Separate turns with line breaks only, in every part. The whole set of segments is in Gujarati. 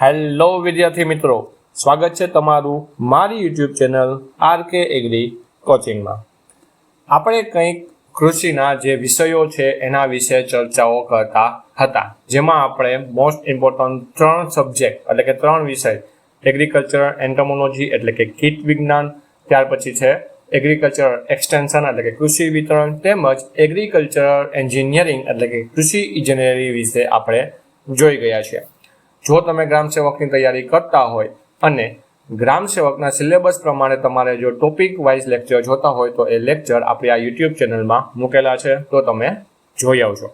હેલો વિદ્યાર્થી મિત્રો, સ્વાગત છે તમારું મારી યુટ્યુબ ચેનલ RK એગ્રી કોચિંગમાં। આપણે કંઈક કૃષિના જે વિષયો છે એના વિશે ચર્ચાઓ કરતા હતા, જેમાં આપણે મોસ્ટ ઇમ્પોર્ટન્ટ 3 સબ્જેક્ટ એટલે કે 3 વિષય એગ્રીકલ્ચર એન્ટોમોલોજી એટલે કે કીટ વિજ્ઞાન, ત્યાર પછી છે એગ્રીકલ્ચર એક્સટેન્શન એટલે કે કૃષિ વિતરણ, તેમજ એગ્રીકલ્ચર એન્જિનિયરિંગ એટલે કે કૃષિ ઇજનેરી વિશે આપણે જોઈ ગયા છે। જો તમે ગ્રામ સેવકની તૈયારી કરતા હોય અને ગ્રામ સેવકના સિલેબસ પ્રમાણે તમારે જો ટોપિક વાઇઝ લેક્ચર જોતા હોય તો એ લેક્ચર આપણી આ યુટ્યુબ ચેનલમાં મૂકેલા છે, તો તમે જોઈ આવજો।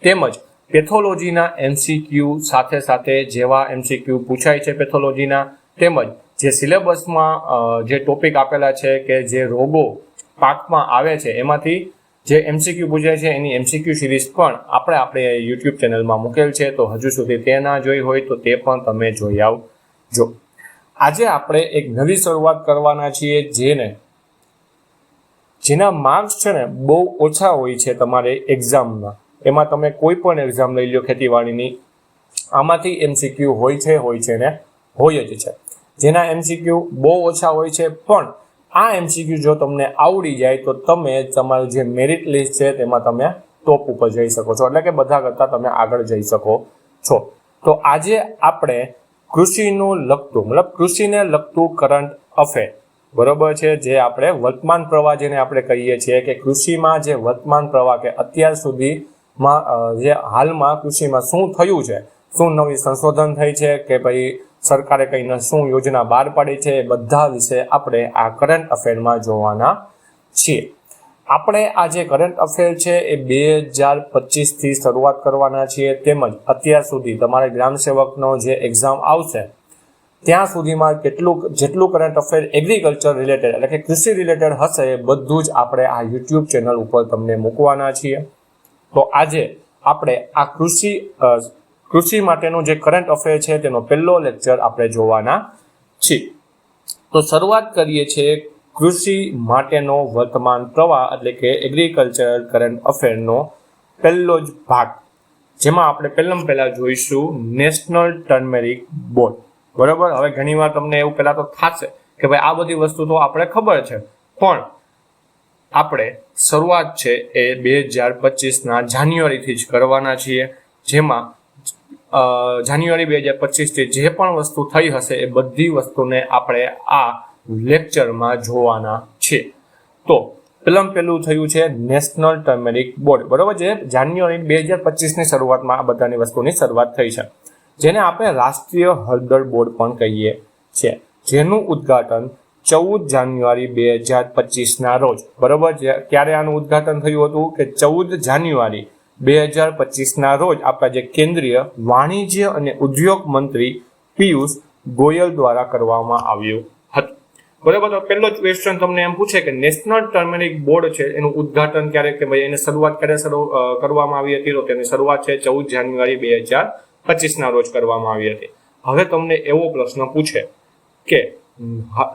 તેમજ પેથોલોજીના MCQ સાથે સાથે જેવા MCQ પૂછાય છે પેથોલોજીના, તેમજ જે સિલેબસમાં જે ટોપિક આપેલા છે કે જે રોગો પાકમાં આવે છે એમાંથી જે MCQ પૂછાય છે એની MCQ સિરીઝ પણ આપણે યુટ્યુબ ચેનલમાં મૂકેલ છે, તો હજુ સુધી તે ના જોઈ હોય તો તે પણ તમે જોઈ આવજો। આજે આપણે એક નવી શરૂઆત કરવાના છીએ જેના માર્ક્સ છે ને બહુ ઓછા હોય છે તમારે એક્ઝામમાં। એમાં તમે કોઈ પણ એક્ઝામ લઈ લો ખેતીવાડીની, આમાંથી MCQ હોય છે ને હોય જ છે। જેના MCQ બહુ ઓછા હોય છે, પણ આ MCQ જો તમને આવડી જાય તો તમે તમારું જે મેરિટ લિસ્ટ છે તેમાં તમે ટોપ ઉપર જઈ શકો છો, એટલે કે બધા કરતાં તમે આગળ જઈ શકો છો। તો આજે આપણે કૃષિને લગતું કરંટ અફેર, બરોબર છે, જે આપણે વર્તમાન પ્રવાહ જેને આપણે કહીએ છીએ કે કૃષિમાં જે વર્તમાન પ્રવાહ કે અત્યાર સુધીમાં જે હાલમાં કૃષિમાં શું થયું છે, શું નવી સંશોધન થઈ છે કે ભાઈ સરકારે કઈને શું યોજના બહાર પાડી છે, એ બધા વિશે આપણે આ કરંટ અફેરમાં જોવાના છીએ। આપણે આ જે કરંટ અફેર છે એ 2025થી શરૂઆત કરવાના છીએ, તેમજ અત્યાર સુધી તમારે ગ્રામ સેવકનો જે એક્ઝામ આવશે ત્યાં સુધીમાં જેટલું કરંટ અફેર એગ્રીકલ્ચર રિલેટેડ એટલે કે કૃષિ રિલેટેડ હશે એ બધું જ આપણે આ યુટ્યુબ ચેનલ ઉપર તમને મૂકવાના છીએ। તો આજે આપણે આ કૃષિ માટેનું જે કરંટ અફેર છે તેનો પહેલો લેક્ચર આપણે જોવાના છીએ। તો શરૂઆત કરીએ છીએ કૃષિ માટેનો વર્તમાન પ્રવાહ એટલે કે એગ્રીકલ્ચર કરંટ અફેરનો પહેલો જ ભાગ, જેમાં આપણે પહેલા જોઈશું નેશનલ ટર્મેરિક બોર્ડ, બરાબર। હવે ઘણીવાર તમને એવું પહેલા તો થશે કે ભાઈ આ બધી વસ્તુ તો આપણે ખબર છે, પણ આપણે શરૂઆત છે એ 2025ના જાન્યુઆરીથી જ કરવાના છીએ, જેમાં જાન્યુઆરી 2025થી જે પણ વસ્તુ થઈ હશે એ બધી વસ્તુને આપણે આ લેક્ચરમાં જોવાના છે। તો પહેલું થયું છે નેશનલ ટર્મેરિક બોર્ડ, બરોબર, જે જાન્યુઆરી 2025ની શરૂઆતમાં આ બધાની વસ્તુની શરૂઆત થઈ છે, જેને આપણે રાષ્ટ્રીય હળદર બોર્ડ પણ કહીએ છીએ, જેનું ઉદ્ઘાટન 14 જાન્યુઆરી 2025ના રોજ, બરોબર, ક્યારે આનું ઉદ્ઘાટન થયું હતું કે 14 જાન્યુઆરી 2025ના રોજ આપણા જે કેન્દ્રીય વાણિજ્ય અને ઉદ્યોગ મંત્રી પિયુષ ગોયલ દ્વારા કરવામાં આવ્યું હતું, બરાબર। તો પહેલો જ ક્વેશ્ચન તમને એમ પૂછે કે નેશનલ ટર્મેરિક બોર્ડ છે એનું ઉદ્ઘાટન ક્યારે, કે ભાઈ એની શરૂઆત ક્યારે કરવામાં આવી હતી, તો તેની શરૂઆત છે 14 જાન્યુઆરી 2025ના રોજ કરવામાં આવી હતી। હવે તમને એવો પ્રશ્ન પૂછે કે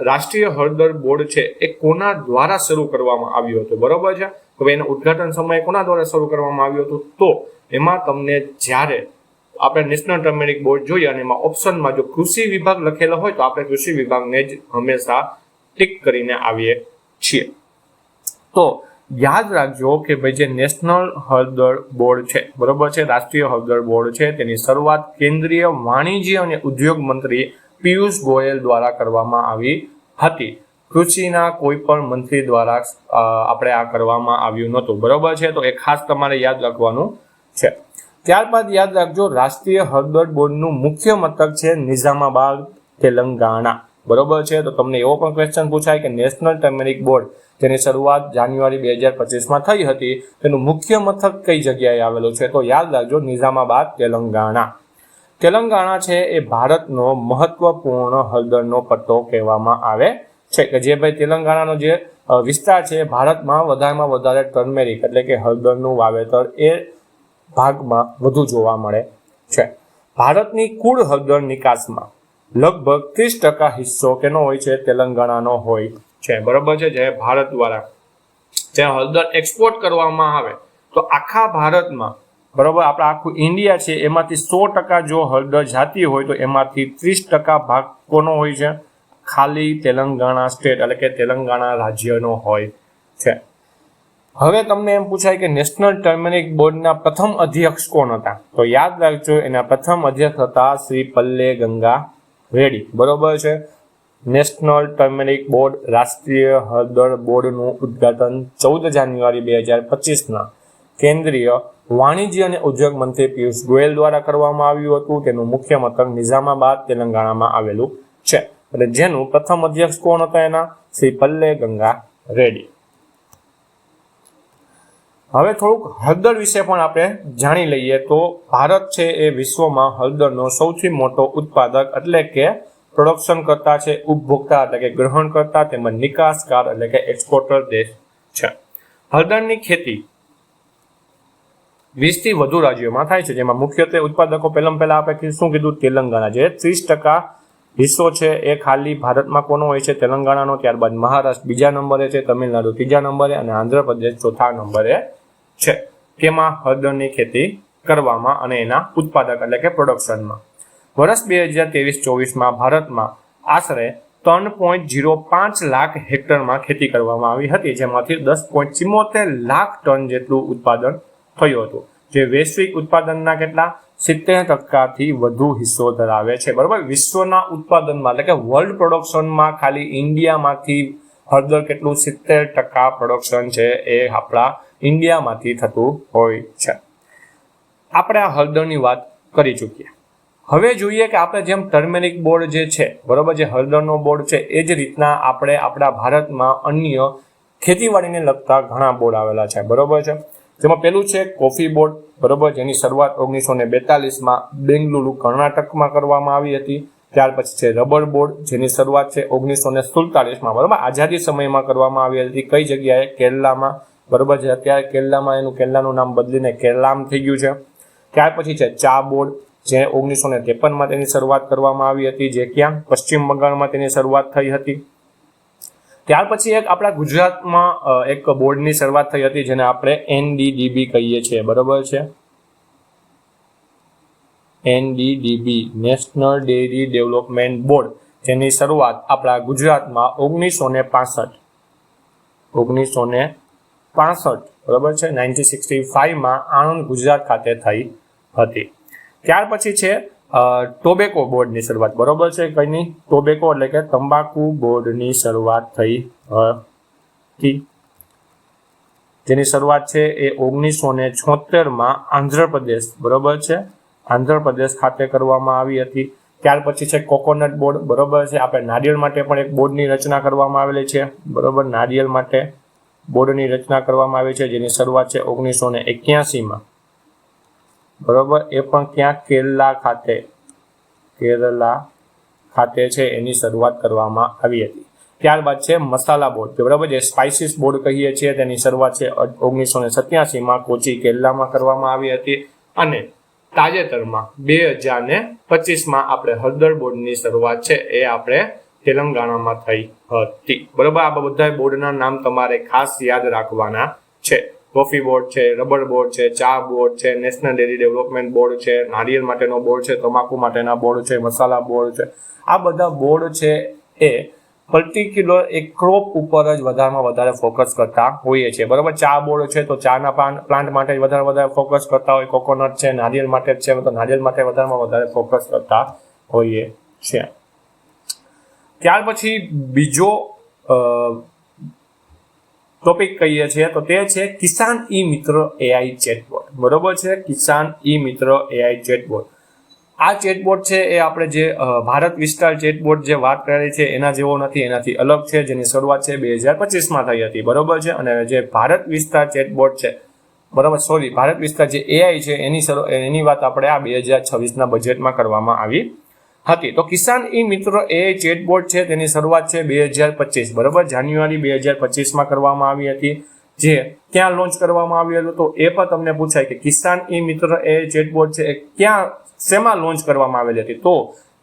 રાષ્ટ્રીય હળદર બોર્ડ છે એ કોના દ્વારા શરૂ કરવામાં આવ્યું હતું, બરોબર છે, તો એના ઉદ્ઘાટન સમયે કોના દ્વારા શરૂ કરવામાં આવ્યું હતું, તો એમાં તમને જ્યારે આપણે નેશનલ ટર્મેરિક બોર્ડ જોઈએ અને એમાં ઓપ્શનમાં જો કૃષિ વિભાગ લખેલો હોય તો આપણે કૃષિ વિભાગને જ હંમેશા ટિક કરીને આવીએ છીએ। તો યાદ રાખજો કે ભાઈ જે નેશનલ હળદર બોર્ડ છે, બરોબર છે, રાષ્ટ્રીય હળદર બોર્ડ છે, તેની શરૂઆત કેન્દ્રીય વાણિજ્ય અને ઉદ્યોગ મંત્રી પિયુષ ગોયલ દ્વારા કરવામાં આવી હતી। કૃષિના કોઈ પણ મંત્રી દ્વારા આપણે આ કરવામાં આવ્યું નહોતું, બરોબર છે, તો એ ખાસ તમારે યાદ રાખવાનું છે। ત્યારબાદ યાદ રાખજો રાષ્ટ્રીય હળદર બોર્ડનું મુખ્ય મથક છે નિઝામાબાદ, તેલંગાણા, બરોબર છે। તો તમને એવો પણ ક્વેશ્ચન પૂછાય કે નેશનલ ટર્મેરિક બોર્ડ જેની શરૂઆત જાન્યુઆરી 2025માં થઈ હતી તેનું મુખ્ય મથક કઈ જગ્યાએ આવેલું છે, તો યાદ રાખજો નિઝામાબાદ, તેલંગાણા છે એ ભારતનો મહત્વપૂર્ણ હળદરનો પટ્ટો કહેવામાં આવે છે, કે જે ભાઈ તેલંગાણાનો જે વિસ્તાર છે ભારતમાં વધારેમાં વધારે ટર્મેરિક એટલે કે હળદરનું વાવેતર એ ભાગમાં વધુ જોવા મળે છે। ભારતની કુલ હળદર નિકાસમાં લગભગ 30% હિસ્સો કેનો હોય છે, તેલંગાણાનો હોય છે, બરોબર છે। જે ભારત દ્વારા જે હળદર એક્સપોર્ટ કરવામાં આવે તો આખા ભારતમાં બરોબર, આપણા આખું ઇન્ડિયા છે એમાંથી 100% જો હળદર જાતી હોય તો એમાંથી 30% ભાગ કોનો હોય છે? ખાલી તેલંગાણા સ્ટેટ એટલે કે તેલંગાણા રાજ્યનો હોય છે. હવે તમને એમ પૂછાય કે નેશનલ ટર્મરિક બોર્ડના પ્રથમ અધ્યક્ષ કોણ હતા? તો યાદ રાખજો, એના પ્રથમ અધ્યક્ષ હતા શ્રી પલ્લે ગંગા રેડ્ડી. બરોબર છે. નેશનલ ટર્મરિક બોર્ડ, રાષ્ટ્રીય હળદર બોર્ડનું ઉદ્ઘાટન 14 જાન્યુઆરી 2025ના કેન્દ્રીય વાણિજ્ય અને ઉદ્યોગ મંત્રી પિયુષ ગોયલ દ્વારા કરવામાં આવ્યું હતું. તેનું મુખ્ય મથક નિઝામાબાદ, તેલંગાણામાં આવેલું છે. એટલે જેનું પ્રથમ અધ્યક્ષ કોણ હતા? એના શ્રી પલ્લે ગંગા રેડ્ડી. હવે થોડુંક હળદર વિશે પણ આપણે જાણી લઈએ. તો ભારત છે એ વિશ્વમાં હળદરનો સૌથી મોટો ઉત્પાદક એટલે કે પ્રોડક્શન કરતા છે, ઉપભોક્તા એટલે કે ગ્રહણ કરતા, તેમજ નિકાસકાર એટલે કે એક્સપોર્ટર દેશ છે. હળદરની ખેતી 20 થી વધુ રાજ્યોમાં થાય છે, જેમાં મુખ્યત્વે ઉત્પાદકો પહેલા આપણે શું કીધું? તેલંગાણા, જે 30% હિસ્સો છે એ ખાલી ભારતમાં કોનો હોય છે? તેલંગાણાનો. ત્યારબાદ મહારાષ્ટ્ર બીજા નંબરે છે, તમિલનાડુ ત્રીજા નંબરે અને આંધ્રપ્રદેશ ચોથા નંબરે છે. તેમાં હળદરની ખેતી કરવામાં અને એના ઉત્પાદક એટલે કે પ્રોડક્શનમાં. વર્ષ 2023-24માં ભારતમાં આશરે 3.05 લાખ હેક્ટરમાં ખેતી કરવામાં આવી હતી, જેમાંથી 10.74 લાખ ટન જેટલું ઉત્પાદન થયું હતું, જે વૈશ્વિક ઉત્પાદનના કેટલા 70%થી વધુ હિસ્સો ધરાવે છે. બરોબર, વિશ્વના ઉત્પાદનમાં એટલે કે વર્લ્ડ પ્રોડક્શનમાં ખાલી ઇન્ડિયામાંથી હળદર કેટલું 70% પ્રોડક્શન છે એ આપણા ઇન્ડિયામાંથી થતું હોય છે. આપણે આ હળદરની વાત કરી ચૂક્યા. હવે જોઈએ કે આપણે જેમ ટર્મેરિક બોર્ડ જે છે, બરોબર, જે હળદરનો બોર્ડ છે, એ જ રીતના આપણે આપણા ભારતમાં અન્ય ખેતીવાડીને લગતા ઘણા બોર્ડ આવેલા છે. બરોબર છે. જેમાં પેલું છે કોફી બોર્ડ, બરોબર, જેની શરૂઆત 1942માં બેંગલુરુ કર્ણાટકમાં કરવામાં આવી હતી. ત્યાર પછી છે રબર બોર્ડ, જેની શરૂઆત છે 1947માં, બરોબર, આઝાદી સમયમાં કરવામાં આવી હતી. કઈ જગ્યાએ? કેરલામાં. બરોબર છે. અત્યારે કેરલાનું નામ બદલીને કેરલામ થઈ ગયું છે. ત્યાર પછી છે ચા બોર્ડ, જે 1953માં તેની શરૂઆત કરવામાં આવી હતી, જે ક્યાં? પશ્ચિમ બંગાળમાં તેની શરૂઆત થઈ હતી. ત્યાર પછી એક આપણા ગુજરાતમાં એક બોર્ડની શરૂઆત થઈ હતી, જેને આપણે NDDB કહીએ છીએ. બરોબર છે. NDDB, national dairy development board, જેની શરૂઆત આપણા ગુજરાતમાં 1965 બરોબર છે, 1965માં આણંદ ગુજરાત ખાતે થઈ હતી. ત્યાર પછી છે ટોબેકો બોર્ડની શરૂઆત. બરોબર છે. કઈની? ટોબેકો એટલે કે તંબાકુ બોર્ડની શરૂઆત થઈ હતી, જેની શરૂઆત છે એ 1976માં આંધ્રપ્રદેશ, બરોબર છે, આંધ્રપ્રદેશ ખાતે કરવામાં આવી હતી. ત્યાર પછી છે કોકોનટ બોર્ડ, બરોબર છે. આપણે નારિયેળ માટે પણ એક બોર્ડની રચના કરવામાં આવેલી છે, બરોબર, નારિયેળ માટે બોર્ડની રચના કરવામાં આવી છે, જેની શરૂઆત છે 1981માં, બરોબર. એ પણ ક્યાં? કેરલા ખાતે છે એની શરૂઆત કરવામાં આવી હતી. ત્યારબાદ છે મસાલા બોર્ડ, બરોબર, જે સ્પાઇસીસ બોર્ડ કહીએ છીએ, તેની શરૂઆત છે 1987માં કોચી, કેરલામાં કરવામાં આવી હતી. અને તાજેતરમાં 2025માં આપણે હળદર બોર્ડની શરૂઆત છે એ આપણે તેલંગાણામાં થઈ હતી. બરોબર, આ બધા બોર્ડના નામ તમારે ખાસ યાદ રાખવાના છે. કોફી બોર્ડ છે, રબર બોર્ડ છે, ચા બોર્ડ છે, નેશનલ ડેરી ડેવલપમેન્ટ બોર્ડ છે, નારિયેળ માટેનો બોર્ડ છે, તમાકુ માટેના બોર્ડ છે, મસાલા બોર્ડ છે. આ બધા બોર્ડ છે એ પર્ટિક્યુલર એક ક્રોપ ઉપર જ વધારેમાં વધારે ફોકસ કરતા હોઈએ છીએ. બરોબર, ચા બોર્ડ છે તો ચાના પ્લાન્ટ માટે વધારે ફોકસ કરતા હોય. કોકોનટ છે, નારિયેળ માટે છે તો નારિયેળ માટે વધારેમાં વધારે ફોકસ કરતા હોઈએ છીએ. ત્યાર પછી બીજો ટોપિક કહીએ છીએ તો તે છે કિસાન ઈ મિત્ર AI ચેટબોટ. બરોબર છે. કિસાન ઈ મિત્ર AI ચેટબોટ, આ ચેટબોટ છે એ આપણે જે ભારત વિસ્તાર ચેટબોટ જે વાત કરી છે એના જેવો નથી, એનાથી અલગ છે, જેની શરૂઆત છે 2025માં થઈ હતી. બરોબર છે. અને જે ભારત વિસ્તાર ચેટબોટ છે, બરોબર, સોરી, ભારત વિસ્તાર જે AI છે એની વાત આપણે આ 2026ના બજેટમાં કરવામાં આવી હતી. તો કિસાન ઈ મિત્ર AI ચેટબોટ છે તેની શરૂઆત છે 2025, બરોબર, જાન્યુઆરી 2025માં કરવામાં આવી હતી. જે ક્યાં લોન્ચ કરવામાં આવ્યું હતું? તો એ પણ તમને પૂછાય કે કિસાન ઈ મિત્ર AI ચેટબોટ છે એ ક્યાં, શેમાં લોન્ચ કરવામાં આવેલી હતી? તો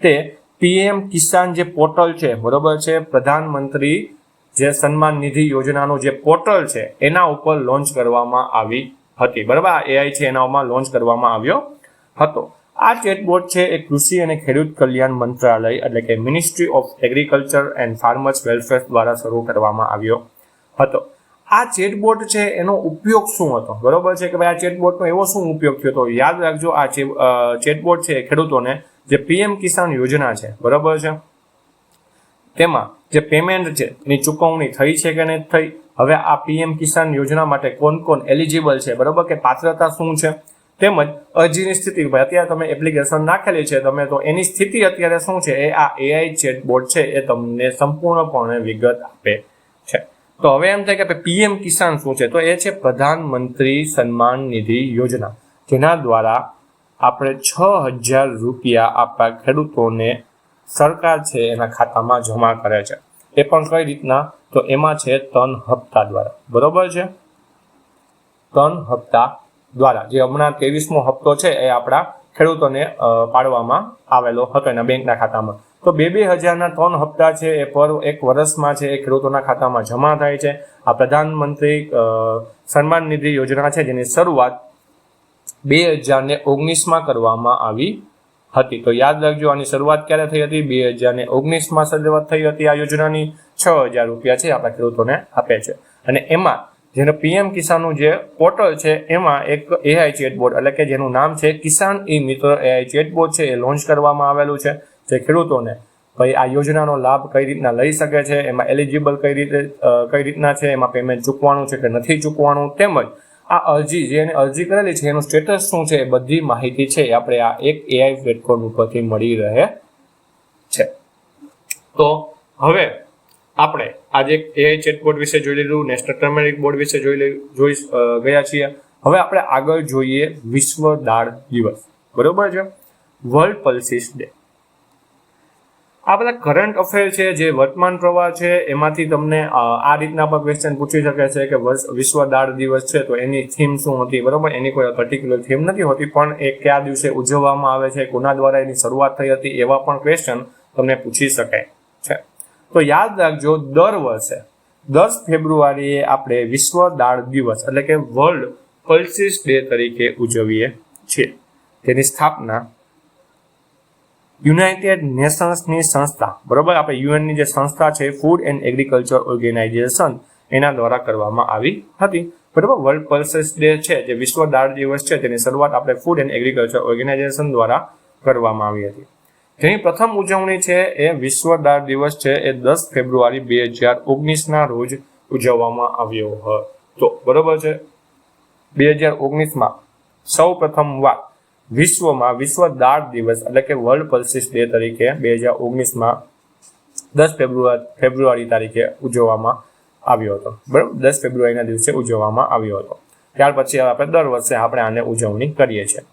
તે PM કિસાન જે પોર્ટલ છે, બરોબર છે, પ્રધાનમંત્રી જે સન્માન નિધિ યોજનાનું જે પોર્ટલ છે એના ઉપર લોન્ચ કરવામાં આવી હતી, બરાબર. આ એઆઈ છે એનામાં લોન્ચ કરવામાં આવ્યો હતો. આ ચેટબોટ છે એ કૃષિ અને ખેડૂત કલ્યાણ મંત્રાલય એટલે કે ministry of agriculture and farmers welfare દ્વારા શરૂ કરવામાં આવ્યો હતો. આ ચેટબોટ છે એનો ઉપયોગ શું હતો, બરોબર છે કે ભાઈ આ ચેટબોટનો એવો શું ઉપયોગ થયો તો યાદ રાખજો. આ ચેટબોટ છે ખેડૂતોને જે પીએમ કિસાન યોજના છે, બરોબર છે, તેમાં જે પેમેન્ટ છે એની ચૂકવણી થઈ છે કે નહીં થઈ, હવે આ પીએમ કિસાન યોજના માટે કોણ કોણ એલિજિબલ છે, બરોબર, કે પાત્રતા શું છે, તેમજ અરજીની સ્થિતિ, ભાઈ અત્યારે તમે એપ્લિકેશન નાખેલી છે તમે તો એની સ્થિતિ અત્યારે શું છે એ આ એઆઈ ચેટબોટ છે એ તમને સંપૂર્ણપણે વિગત આપે છે. તો હવે એમ થાય કે પીએમ કિસાન શું છે, તો એ છે પ્રધાનમંત્રી સન્માન નિધિ યોજના, જેના દ્વારા આપણે 6,000 રૂપિયા આપણા ખેડૂતોને સરકાર છે એના ખાતામાં જમા કરે છે. એ પણ કઈ રીતના, તો એમાં છે 3 હપ્તા દ્વારા, બરોબર છે, 3 હપ્તા દ્વારા. જે હમણાં 23મો હપ્તો છે એ આપણા ખેડૂતોને પાડવામાં આવેલો હતો એના બેંકના ખાતામાં. તો 2,000ના 3 હપ્તા છે એ પર એક વર્ષમાં છે એ ખેડૂતોના ખાતામાં જમા થાય છે. આ પ્રધાનમંત્રી સન્માન નિધિ યોજના છે જેની શરૂઆત 2019માં કરવામાં આવી હતી. તો યાદ રાખજો આની શરૂઆત ક્યારે થઈ હતી, 2019માં શરૂઆત થઈ હતી આ યોજનાની. 6,000 રૂપિયા છે આપણા ખેડૂતોને આપે છે. અને એમાં જેનો પીએમ કિસાનનું જે પોર્ટલ છે એમાં એક એઆઈ ચેટબોટ એટલે કે જેનું નામ છે કિસાન ઈ મિત્ર એઆઈ ચેટબોટ છે એ લોન્ચ કરવામાં આવેલું છે, જે ખેડૂતોને ભાઈ આ યોજનાનો લાભ કઈ રીતના લઈ શકે છે, એમાં એલિજિબલ કઈ રીતના છે, એમાં પેમેન્ટ ચૂકવાનું છે કે નથી ચૂકવાનું, તેમજ આ અરજી જે એને અરજી કરેલી છે એનું સ્ટેટસ શું છે એ બધી માહિતી છે આપણે આ એક એઆઈ પ્લેટફોર્મ ઉપરથી મળી રહે છે. તો હવે આપણે આજે એઆઈ ચેટબોટ વિશે જોઈ લીધું, નેશનલ ટર્મરિક બોર્ડ વિશે જોઈ ગયા છીએ. હવે આપણે આગળ જોઈએ વિશ્વ દાળ દિવસ, બરોબર છે, વર્લ્ડ પલ્સીસ ડે. આ બધા કરંટ અફેર છે જે વર્તમાન પ્રવાહ છે એમાંથી તમને આ રીતના પણ ક્વેશ્ચન પૂછી શકે છે કે વિશ્વ દાળ દિવસ છે તો એની થીમ શું હતી, બરોબર. એની કોઈ પર્ટિક્યુલર થીમ નથી હોતી, પણ એ કયા દિવસે ઉજવવામાં આવે છે, કોના દ્વારા એની શરૂઆત થઈ હતી, એવા પણ ક્વેશ્ચન તમને પૂછી શકાય છે. તો યાદ રાખજો દર વર્ષે 10 ફેબ્રુઆરીએ આપણે વિશ્વ દાળ દિવસ એટલે કે વર્લ્ડ પલ્સીસ ડે તરીકે ઉજવીએ છીએ. તેની સ્થાપના યુનાઇટેડ નેશન્સની સંસ્થા, બરોબર, આપણે યુએનની જે સંસ્થા છે ફૂડ એન્ડ એગ્રીકલ્ચર ઓર્ગેનાઇઝેશન એના દ્વારા કરવામાં આવી હતી, બરોબર. વર્લ્ડ પલ્સીસ ડે છે જે વિશ્વ દાળ દિવસ છે તેની શરૂઆત આપણે ફૂડ એન્ડ એગ્રીકલ્ચર ઓર્ગેનાઇઝેશન દ્વારા કરવામાં આવી હતી. જેની પ્રથમ ઉજવણી છે એ વિશ્વ દાળ દિવસ છે એ 10 ફેબ્રુઆરી 2019ના રોજ ઉજવવામાં આવ્યો હતો, બરોબર છે. 2019માં સૌ પ્રથમ વાર વિશ્વમાં વિશ્વ દાળ દિવસ એટલે કે વર્લ્ડ પલ્સીસ ડે તરીકે 2019માં 10 ફેબ્રુઆરી તારીખે ઉજવવામાં આવ્યો હતો, બરાબર. 10 ફેબ્રુઆરીના દિવસે ઉજવવામાં આવ્યો હતો. ત્યાર પછી આપણે દર વર્ષે આપણે આને ઉજવણી કરીએ છીએ.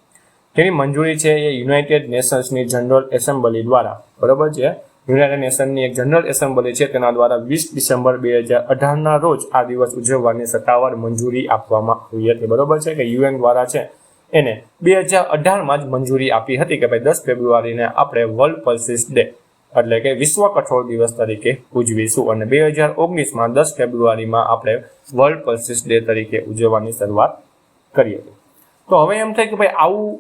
તેની મંજૂરી છે એ યુનાઇટેડ નેશન્સની જનરલ એસેમ્બલી દ્વારા, બરોબર છે, યુનાઇટેડ નેશનની એક જનરલ એસેમ્બલી છે તેના દ્વારા 20 ડિસેમ્બર 2018ના રોજ આ દિવસ ઉજવવાની સત્તાવાર મંજૂરી આપવામાં આવી હતી, બરોબર છે, કે યુએન દ્વારા છે એને 2018માં જ મંજૂરી આપી હતી કે ભાઈ 10 ફેબ્રુઆરીને આપણે વર્લ્ડ પલ્સીસ ડે એટલે કે વિશ્વ કઠોળ દિવસ તરીકે ઉજવીશું, અને 2019માં 10 ફેબ્રુઆરીમાં આપણે વર્લ્ડ પલ્સીસ ડે તરીકે ઉજવવાની શરૂઆત કરી હતી. તો હવે એમ થાય કે ભાઈ આવું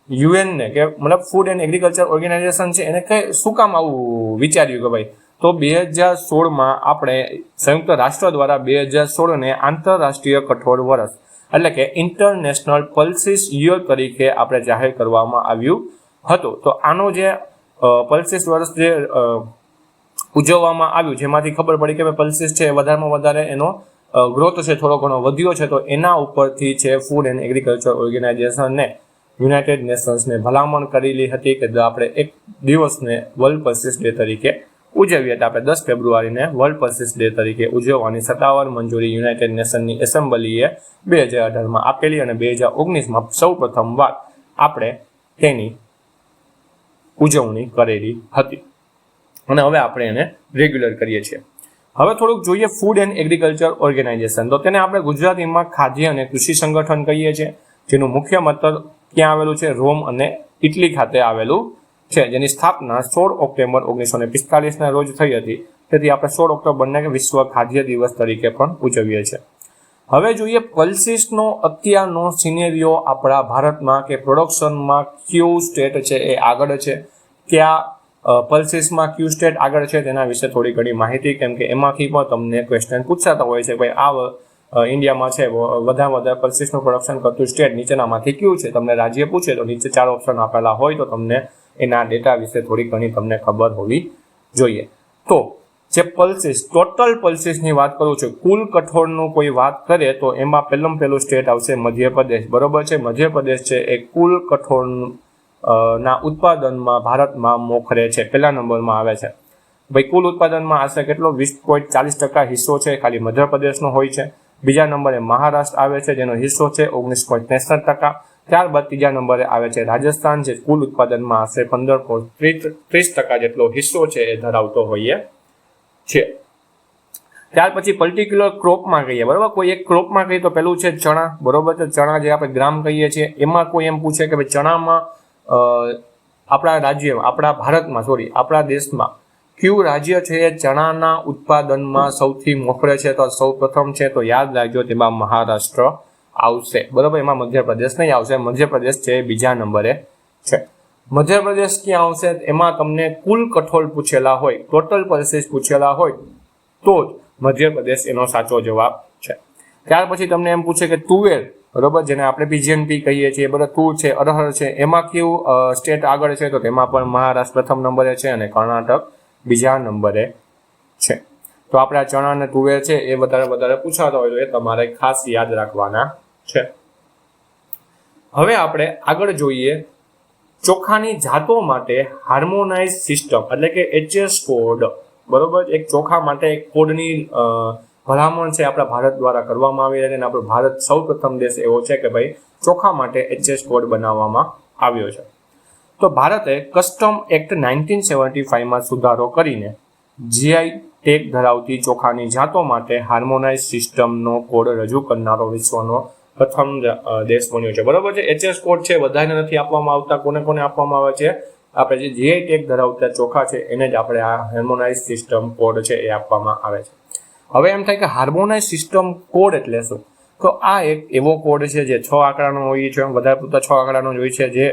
યુએનને કે મતલબ ફૂડ એન્ડ એગ્રીકલ્ચર ઓર્ગેનાઇઝેશન છે એને કઈ શું કામ આવું વિચાર્યું કે ભાઈ, તો 2016માં આપણે સંયુક્ત રાષ્ટ્ર દ્વારા 2016ને આંતરરાષ્ટ્રીય કઠોળ વર્ષ એટલે કે ઇન્ટરનેશનલ પલ્સીસ યર તરીકે આપણે જાહેર કરવામાં આવ્યું હતું. તો આનો જે પલ્સીસ વર્ષ જે ઉજવવામાં આવ્યું જેમાંથી ખબર પડી કે પલ્સીસ છે વધારેમાં વધારે એનો ગ્રોથ છે થોડો ઘણો વધ્યો છે, તો એના ઉપરથી છે ફૂડ એન્ડ એગ્રીકલ્ચર ઓર્ગેનાઇઝેશનને યુનાઇટેડ નેશન્સને ભલામણ કરેલી હતી કે આપણે એક દિવસને વર્લ્ડ પલ્સીસ ડે તરીકે ઉજવીએ. એટલે આપણે 10 ફેબ્રુઆરીને વર્લ્ડ પલ્સીસ ડે તરીકે ઉજવવાની સત્તાવાર મંજૂરી યુનાઇટેડ નેશનની એસેમ્બલીએ 2018માં આપેલી અને 2019માં સૌ પ્રથમ વાર આપણે તેની ઉજવણી કરેલી હતી અને હવે આપણે એને રેગ્યુલર કરીએ છીએ. હવે થોડુંક જોઈએ ફૂડ એન્ડ એગ્રીકલ્ચર ઓર્ગેનાઇઝેશન. તો તેને આપણે ગુજરાતીમાં ખાદ્ય અને કૃષિ સંગઠન કહીએ છીએ, જેનું મુખ્ય મથક ક્યાં આવેલું છે, રોમ અને ઇટલી ખાતે આવેલું છે, જેની સ્થાપના 16 ઓક્ટોબર 1945ના રોજ થઈ હતી. તેથી આપણે 16 ઓક્ટોબરને વિશ્વ ખાદ્ય દિવસ તરીકે પણ ઉજવીએ છીએ. હવે જોઈએ પલ્સીસનો અત્યારનો સિનેરિયો આપણા ભારતમાં કે પ્રોડક્શનમાં કયું સ્ટેટ છે એ આગળ છે, કયા પલ્સીસમાં કયું સ્ટેટ આગળ છે તેના વિશે થોડી ઘણી માહિતી, કેમ કે એમાંથી પણ તમને ક્વેશ્ચન પૂછાતા હોય છે ભાઈ આ ઇન્ડિયામાં છે વધારે પલ્સીસનું પ્રોડક્શન કરતું સ્ટેટ નીચેનામાંથી કયું છે. તમને રાજ્ય પૂછે તો નીચે 4 ઓપ્શન આપેલા હોય તો તમને એના ડેટા વિશે થોડી ઘણી તમને ખબર હોવી જોઈએ. તો જે પલ્સીસ, ટોટલ પલ્સીસની વાત કરું છું, કુલ કઠોળનું કોઈ વાત કરે તો એમાં પહેલું સ્ટેટ આવશે મધ્યપ્રદેશ. બરોબર છે, મધ્યપ્રદેશ છે એ કુલ કઠોળ ના ઉત્પાદનમાં ભારતમાં મોખરે છે, પહેલા નંબરમાં આવે છે. ભાઈ કુલ ઉત્પાદનમાં આશરે કેટલો 20.40% હિસ્સો છે ખાલી મધ્યપ્રદેશનો હોય છે. બીજા નંબરે મહારાષ્ટ્ર આવે છે જેનો હિસ્સો છે 19.63%. ત્યારબાદ ત્રીજા નંબરે આવે છે રાજસ્થાન, જે કુલ ઉત્પાદનમાં આશરે 15.30% જેટલો હિસ્સો છે એ ધરાવતો હોઈએ છે. ત્યાર પછી પર્ટિક્યુલર ક્રોપમાં કહીએ, બરોબર, કોઈ એક ક્રોપમાં કહીએ તો પેલું છે ચણા. બરોબર છે, ચણા જે આપણે ગ્રામ કહીએ છીએ એમાં કોઈ એમ પૂછે કે ભાઈ ચણામાં આપણા રાજ્યમાં, આપણા દેશમાં કયું રાજ્ય છે એ ચણાના ઉત્પાદનમાં સૌથી મોખરે છે, તો સૌ પ્રથમ છે તો યાદ રાખજો તેમાં મહારાષ્ટ્ર આવશે. બરોબર, એમાં મધ્યપ્રદેશ નહીં આવશે, મધ્યપ્રદેશ છે બીજા નંબરે છે. મધ્યપ્રદેશ ક્યાં આવશે, એમાં તમને કુલ કઠોળ પૂછેલા હોય, ટોટલ પલ્સીસ પૂછેલા હોય તો જ મધ્યપ્રદેશ એનો સાચો જવાબ છે. ત્યાર પછી તમને એમ પૂછે કે તુવેર, બરોબર, જેને આપણે પીજીએનપી કહીએ છીએ, બરાબર, તુર છે, અરહર છે, એમાં કયું સ્ટેટ આગળ છે, તો તેમાં પણ મહારાષ્ટ્ર પ્રથમ નંબરે છે અને કર્ણાટક બીજા નંબરે છે. તો આપણે આ ચણા અને તુવેર છે એ વધારે પૂછાતા હોય તો એ તમારે ખાસ યાદ રાખવાના છે. હવે આપણે આગળ જોઈએ ચોખાની જાતો માટે હાર્મોનાઇઝ સિસ્ટમ એટલે કે HS કોડ. બરોબર, એક ચોખા માટે એક કોડની ભલામણ છે આપણા ભારત દ્વારા કરવામાં આવી રહી છે અને આપણો ભારત સૌ પ્રથમ દેશ એવો છે કે ભાઈ ચોખા માટે HS કોડ બનાવવામાં આવ્યો છે. તો ભારતે કસ્ટમ એક્ટ 1975માં સુધારો કરીને GI ટેગ ધરાવતી ચોખાની જાતો માટે હાર્મોનાઇઝ સિસ્ટમનો કોડ રજૂ કરનારો વિશ્વનો પ્રથમ દેશ બન્યો છે. બરોબર છે, HS કોડ છે વધારે નથી આપવામાં આવતા. કોને આપવામાં આવે છે, આપણે જે GI ટેગ ધરાવતા ચોખા છે એને જ આપણે આ હાર્મોનાઇઝ સિસ્ટમ કોડ છે એ આપવામાં આવે છે. હવે એમ થાય કે હાર્મોનાઇઝ સિસ્ટમ કોડ એટલે શું, તો આ એક એવો કોડ છે જે 6 આંકડાનો હોય છે, વધારે પૂરતા 6 આંકડાનો જ હોય છે, જે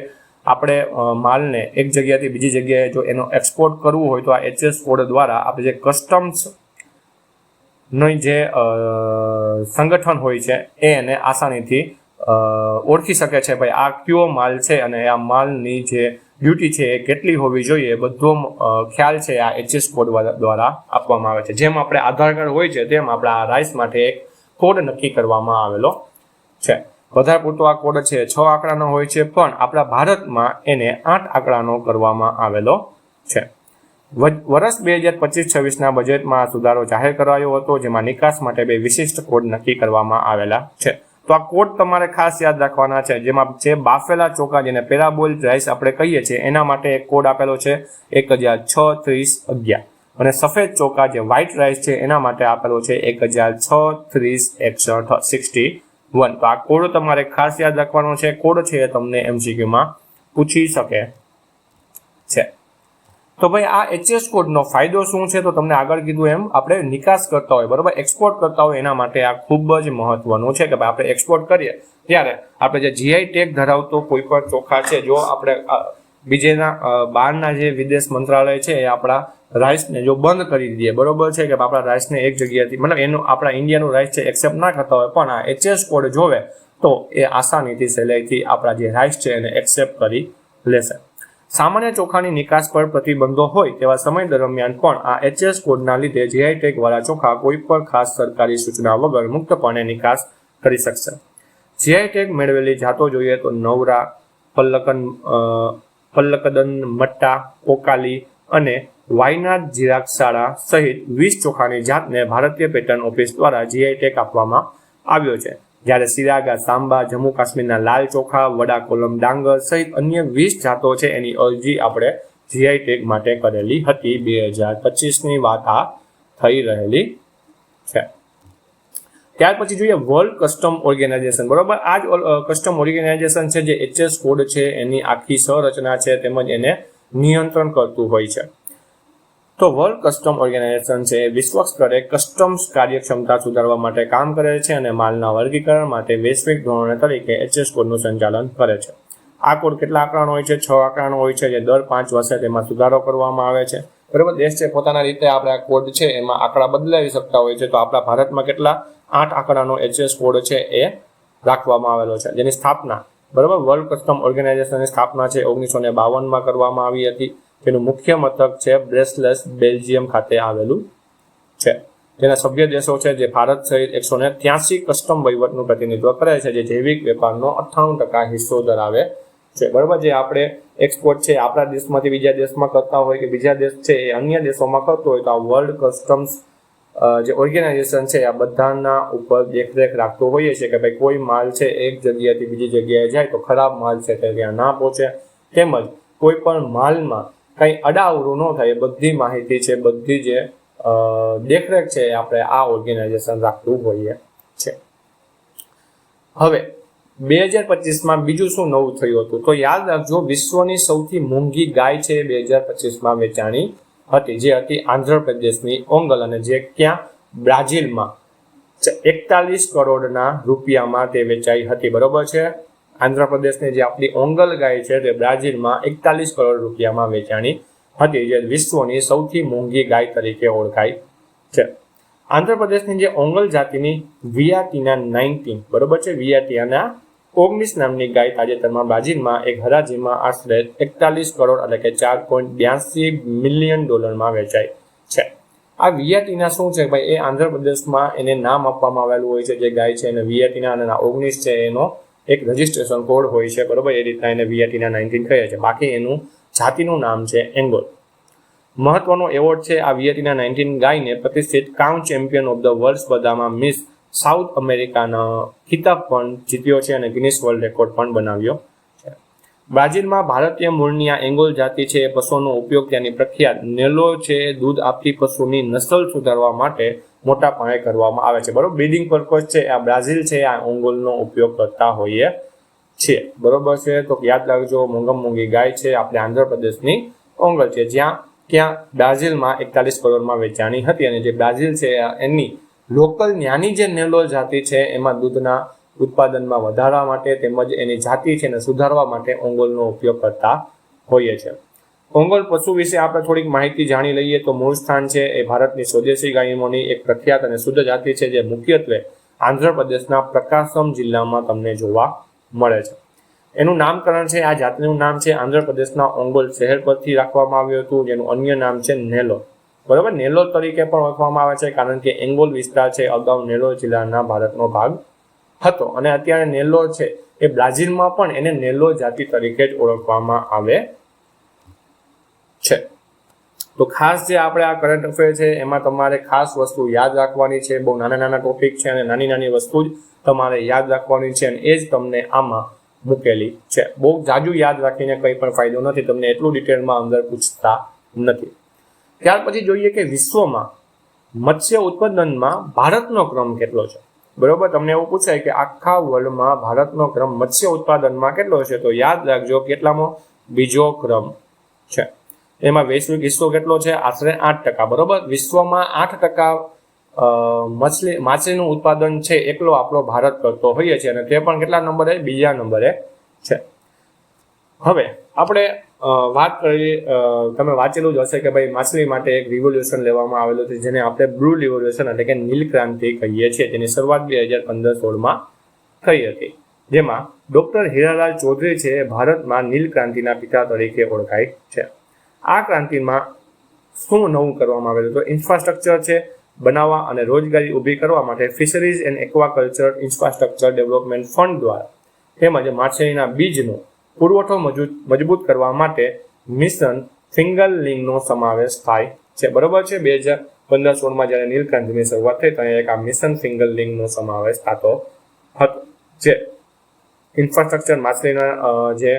આપણે માલને એક જગ્યાથી બીજી જગ્યાએ જો એનો એક્સપોર્ટ કરવું હોય તો આ HS કોડ દ્વારા આપણે જે કસ્ટમ્સ નો જે સંગઠન હોય છે એને આસાનીથી ઓળખી શકે છે ભાઈ આ કયો માલ છે અને આ માલની જે ડ્યુટી છે એ કેટલી હોવી જોઈએ, એ બધો ખ્યાલ છે આ HS કોડ દ્વારા આપવામાં આવે છે. જેમ આપણે આધાર કાર્ડ હોય છે તેમ આપણે આ રાઈસ માટે એક કોડ નક્કી કરવામાં આવેલો છે. વધારે પૂરતો આ કોડ છે 6 આંકડાનો હોય છે, પણ આપણા ભારતમાં એને 8 આંકડાનો કરવામાં આવેલો છે. વર્ષ 2025-26ના બજેટમાં સુધારો જાહેર કરાયો હતો, જેમાં નિકાસ માટે 2 વિશિષ્ટ કોડ નક્કી કરવામાં આવેલા છે. તો આ કોડ તમારે ખાસ યાદ રાખવાના છે, જેમાં છે બાફેલા ચોખા જેને પેરાબોઇલ્ડ રાઈસ આપણે કહીએ છીએ એના માટે એક કોડ આપેલો છે 1006-3011 અને સફેદ ચોખા જે વ્હાઇટ રાઈસ છે એના માટે આપેલો છે 1006-3061. તો આ કોડ તમારે ખાસ યાદ રાખવાનો છે. કોડ છે એ તમને MCQમાં પૂછી શકે છે. તો ભાઈ આ HS કોડનો ફાયદો શું છે, તો તમને આગળ કીધું એમ આપણે નિકાસ કરતા હોય, બરોબર, એક્સપોર્ટ કરતા હોય એના માટે આ ખૂબ જ મહત્વનું છે કે ભાઈ આપણે એક્સપોર્ટ કરીએ ત્યારે આપણે જે GI ટેગ ધરાવતો કોઈ પણ ચોખા છે, જો આપણે બીજેના બહારના જે વિદેશ મંત્રાલય છે એ આપણા રાઈસને જો બંધ કરી દઈએ, બરોબર છે, કે આપણા રાઈસને એક જગ્યાએથી મતલબ એનું આપણા ઇન્ડિયાનું રાઈસ છે એક્સેપ્ટ ના કરતા હોય, પણ આ HS કોડ જોવે તો એ આસાનીથી સહેલાઈથી આપણા જે રાઈસ છે એને એક્સેપ્ટ કરી લેશે. સામાન્ય ચોખાની નિકાસ પર પ્રતિબંધો હોય તેવા સમય દરમિયાન પણ આ HS કોડના લીધે GI ટેગ વાળા ચોખા કોઈ પણ ખાસ સરકારી સૂચના વગર મુક્તપણે નિકાસ કરી શકશે. GI ટેગ મેળવેલી જાતો જોઈએ તો નવરા, પલ્લકદન, મટ્ટા, પોકાલી અને વાયનાડ જીરાક્ષાળા સહિત 20 ચોખાની જાતને ભારતીય પેટર્ન ઓફિસ દ્વારા GI ટેગ આપવામાં આવ્યો છે. જ્યારે સિરાગા, સાંબા, જમ્મુ કાશ્મીરના લાલ ચોખા, વડા કોલમ ડાંગર સહિત અન્ય 20 જાતો છે એની અરજી આપણે GI ટેગ માટે કરેલી હતી. 2025ની વાત આ થઈ રહેલી છે. ત્યાર પછી જોઈએ વર્લ્ડ કસ્ટમ ઓર્ગેનાઇઝેશન, બરોબર, આ જ કસ્ટમ ઓર્ગેનાઇઝેશન છે જે HS કોડ છે એની આખી સંરચના છે તેમજ એને નિયંત્રણ કરતું હોય છે. તો વર્લ્ડ કસ્ટમ ઓર્ગેનાઇઝેશન છે એ વિશ્વ સ્તરે કસ્ટમ્સ કાર્યક્ષમતા સુધારવા માટે કામ કરે છે અને માલના વર્ગીકરણ માટે વૈશ્વિક ધોરણે તરીકે HS કોડનું સંચાલન કરે છે. આ કોડ કેટલા આંકડાનો હોય છે? 6 આંકડાનો હોય છે, જે દર 5 વર્ષે તેમાં સુધારો કરવામાં આવે છે. બરાબર, દેશ છે પોતાના રીતે આપણે આ કોડ છે એમાં આંકડા બદલાવી શકતા હોય છે. તો આપણા ભારતમાં કેટલા 8 આંકડાનો HS કોડ છે એ રાખવામાં આવેલો છે, જેની સ્થાપના બરાબર વર્લ્ડ કસ્ટમ ઓર્ગેનાઇઝેશનની સ્થાપના છે 1952માં કરવામાં આવી હતી. તેનું મુખ્ય મથક છે બ્રેસલેસ, બેલ્જિયમ ખાતે આવેલું છે. જેના સભ્ય દેશો છે જે ભારત સહિત 183 કસ્ટમ વહીવટનું પ્રતિનિધિત્વ કરે છે, જે જૈવિક વેપારનો 98% હિસ્સો ધરાવે છે. બરાબર, જે આપણે એક્સપોર્ટ છે આપણા દેશમાંથી બીજા દેશમાં કરતા હોય કે બીજા દેશ છે એ અન્ય દેશોમાં કરતો હોય, તો આ વર્લ્ડ કસ્ટમ્સ જે ઓર્ગેનાઇઝેશન છે આ બધાના ઉપર દેખરેખ રાખતો હોઈએ છે કે ભાઈ કોઈ માલ છે એક જગ્યાએથી બીજી જગ્યાએ જાય તો ખરાબ માલ છે તે ત્યાં ના પહોંચે, તેમજ કોઈ પણ માલમાં કંઈ અડાઅવરું ન થાય એ બધી માહિતી છે, બધી જે દેખરેખ છે આપણે આ ઓર્ગેનાઇઝેશન રાખતું હોઈએ છે. હવે 2025માં બીજું શું નવું થયું હતું? તો યાદ રાખજો, વિશ્વની સૌથી મોંઘી ગાય છે 2025માં વેચાણી હતી, જે હતી આંધ્રપ્રદેશની ઓંગલ, અને જે ક્યાં? બ્રાઝિલમાં 41 કરોડના રૂપિયામાં તે વેચાઈ હતી. બરોબર છે, આંધ્રપ્રદેશની જે આપણી ઓંગલ ગાય છે તે બ્રાઝિલમાં 41 કરોડ રૂપિયામાં વેચાણી હતી, જે વિશ્વની સૌથી મોંઘી ગાય તરીકે ઓળખાય છે. આંધ્રપ્રદેશની જે ઓંગલ જાતિની વિયાટીના 19 બરોબર છે, વિયાટીના 19 નામની ગાય તાજેતરમાં બ્રાઝિલમાં એક હરાજીમાં આશરે 41 કરોડ એટલે કે $4.82 મિલિયન વેચાઈ છે. આ વિયાટીના શું છે ભાઈ? એ આંધ્રપ્રદેશમાં એને નામ આપવામાં આવેલું હોય છે જે ગાય છે એને વિયાટીના, અને 19 છે એનો એક રજિસ્ટ્રેશન કોડ હોય છે. બરોબર, એ રીતના એને વિયાટીના 19 કહે છે. બાકી એનું જાતિનું નામ છે એંગોલ. મહત્વનો એવોર્ડ છે આ વિયાટીના 19 ગાયને પ્રતિષ્ઠિત કાઉ ચેમ્પિયન ઓફ ધ વર્લ્ડ સ્પર્ધામાં મિસ સાઉથ અમેરિકાનો ખિતાબ પણ જીત્યો છે અને ગિનિસ વર્લ્ડ રેકોર્ડ પણ બનાવ્યો છે. બ્રાઝિલમાં ભારતીય મૂળની આ એંગોલ જાતિ છે એ પશુનો ઉપયોગ ત્યાંની પ્રખ્યાત નેલો છે દૂધ આપતી પશુની નસલ સુધારવા માટે મોટા પાયે કરવામાં આવે છે. બરોબર, બ્રીડિંગ પર્પઝ છે આ બ્રાઝિલ છે આ ઓંગોલનો ઉપયોગ કરતા હોઈએ છે. બરોબર છે, તો યાદ રાખજો, મોંઘી ગાય છે આપણે આંધ્રપ્રદેશની ઓંગલ છે, જ્યાં ત્યાં બ્રાઝિલમાં 41 કરોડમાં વેચાણી હતી. અને જે બ્રાઝિલ છે એની લોકલ ન્યાની જે નેલો જાતિ છે એમાં દૂધના ઉત્પાદનમાં વધારવા માટે તેમજ એની જાતિ છે એને સુધારવા માટે ઓંગોલનો ઉપયોગ કરતા હોઈએ છે. ઓંગોલ પશુ વિશે આપણે થોડીક માહિતી જાણી લઈએ તો મૂળ સ્થાન છે એ ભારતની સ્વદેશી ગાયોની એક પ્રખ્યાત અને શુદ્ધ જાતિ છે, જે મુખ્યત્વે આંધ્રપ્રદેશના પ્રકાશમ જિલ્લામાં તમને જોવા મળે છે. એનું નામકરણ છે, આ જાતિનું નામ છે આંધ્રપ્રદેશના ઓંગોલ શહેર પરથી રાખવામાં આવ્યું હતું, જેનું અન્ય નામ છે નેલો. બરોબર, નેલો તરીકે પણ ઓળખવામાં આવે છે કારણ કે એંગોલ વિસ્તાર છે અગાઉ નેલો જિલ્લાના ભારતનો ભાગ હતો, અને અત્યારે નેલો છે એ બ્રાઝિલમાં પણ એને નેલો જાતિ તરીકે જ ઓળખવામાં આવે છે. તો ખાસ જે આપણે આ કરંટ અફેર છે એમાં તમારે ખાસ વસ્તુ યાદ રાખવાની છે. બહુ નાના ટોપિક છે અને નાની વસ્તુ જ તમારે યાદ રાખવાની છે, અને એ જ તમને આમાં મૂકેલી છે. બહુ જાજુ યાદ રાખીને કંઈ પણ ફાયદો નથી, તમને એટલું ડિટેલમાં અંદર પૂછતા નથી. ત્યાર પછી જોઈએ કે વિશ્વમાં મત્સ્ય ઉત્પાદનમાં ભારતનો ક્રમ કેટલો છે. બરોબર, તમને એવું પૂછાય કે આખા વર્લ્ડમાં ભારતનો ક્રમ મત્સ્ય ઉત્પાદનમાં કેટલો છે, તો યાદ રાખજો કેટલામાં? બીજો ક્રમ છે. એમાં વૈશ્વિક હિસ્સો કેટલો છે? આશરે 8%. બરોબર, વિશ્વમાં 8% માછલીનું ઉત્પાદન છે એકલો આપણો ભારત કરતો હોઈએ છે, અને તે પણ કેટલા નંબરે? બીજા નંબરે છે. હવે આપણે વાત કરીએ, તમે વાંચેલું જ હશે કે ભાઈ માછલી માટે એક રિવોલ્યુશન લેવામાં આવેલું છે, જેને આપણે બ્લુ રિવોલ્યુશન એટલે કે નીલ ક્રાંતિ કહીએ છીએ. તેની શરૂઆત 2015-16માં થઈ હતી, જેમાં ડોક્ટર હીરાલાલ ચૌધરી છે ભારતમાં નીલ ક્રાંતિના પિતા તરીકે ઓળખાય છે. આ ક્રાંતિમાં શું નવું કરવામાં આવેલું? તો ઇન્ફ્રાસ્ટ્રક્ચર છે બનાવવા અને રોજગારી ઊભી કરવા માટે fisheries and aquaculture infrastructure development fund દ્વારા, તેમજ માછલીના બીજનો પુરવઠો મજબૂત કરવા માટે મિશન ફિંગરલિંગનો સમાવેશ થાય છે. બરોબર છે, 2015-16માં જ્યારે નીલ ક્રાંતિની શરૂઆત થઈ ત્યારે એક આ મિશન ફિંગરલિંગનો સમાવેશ થતો હતો, જે ઇન્ફ્રાસ્ટ્રક્ચર માછલીના જે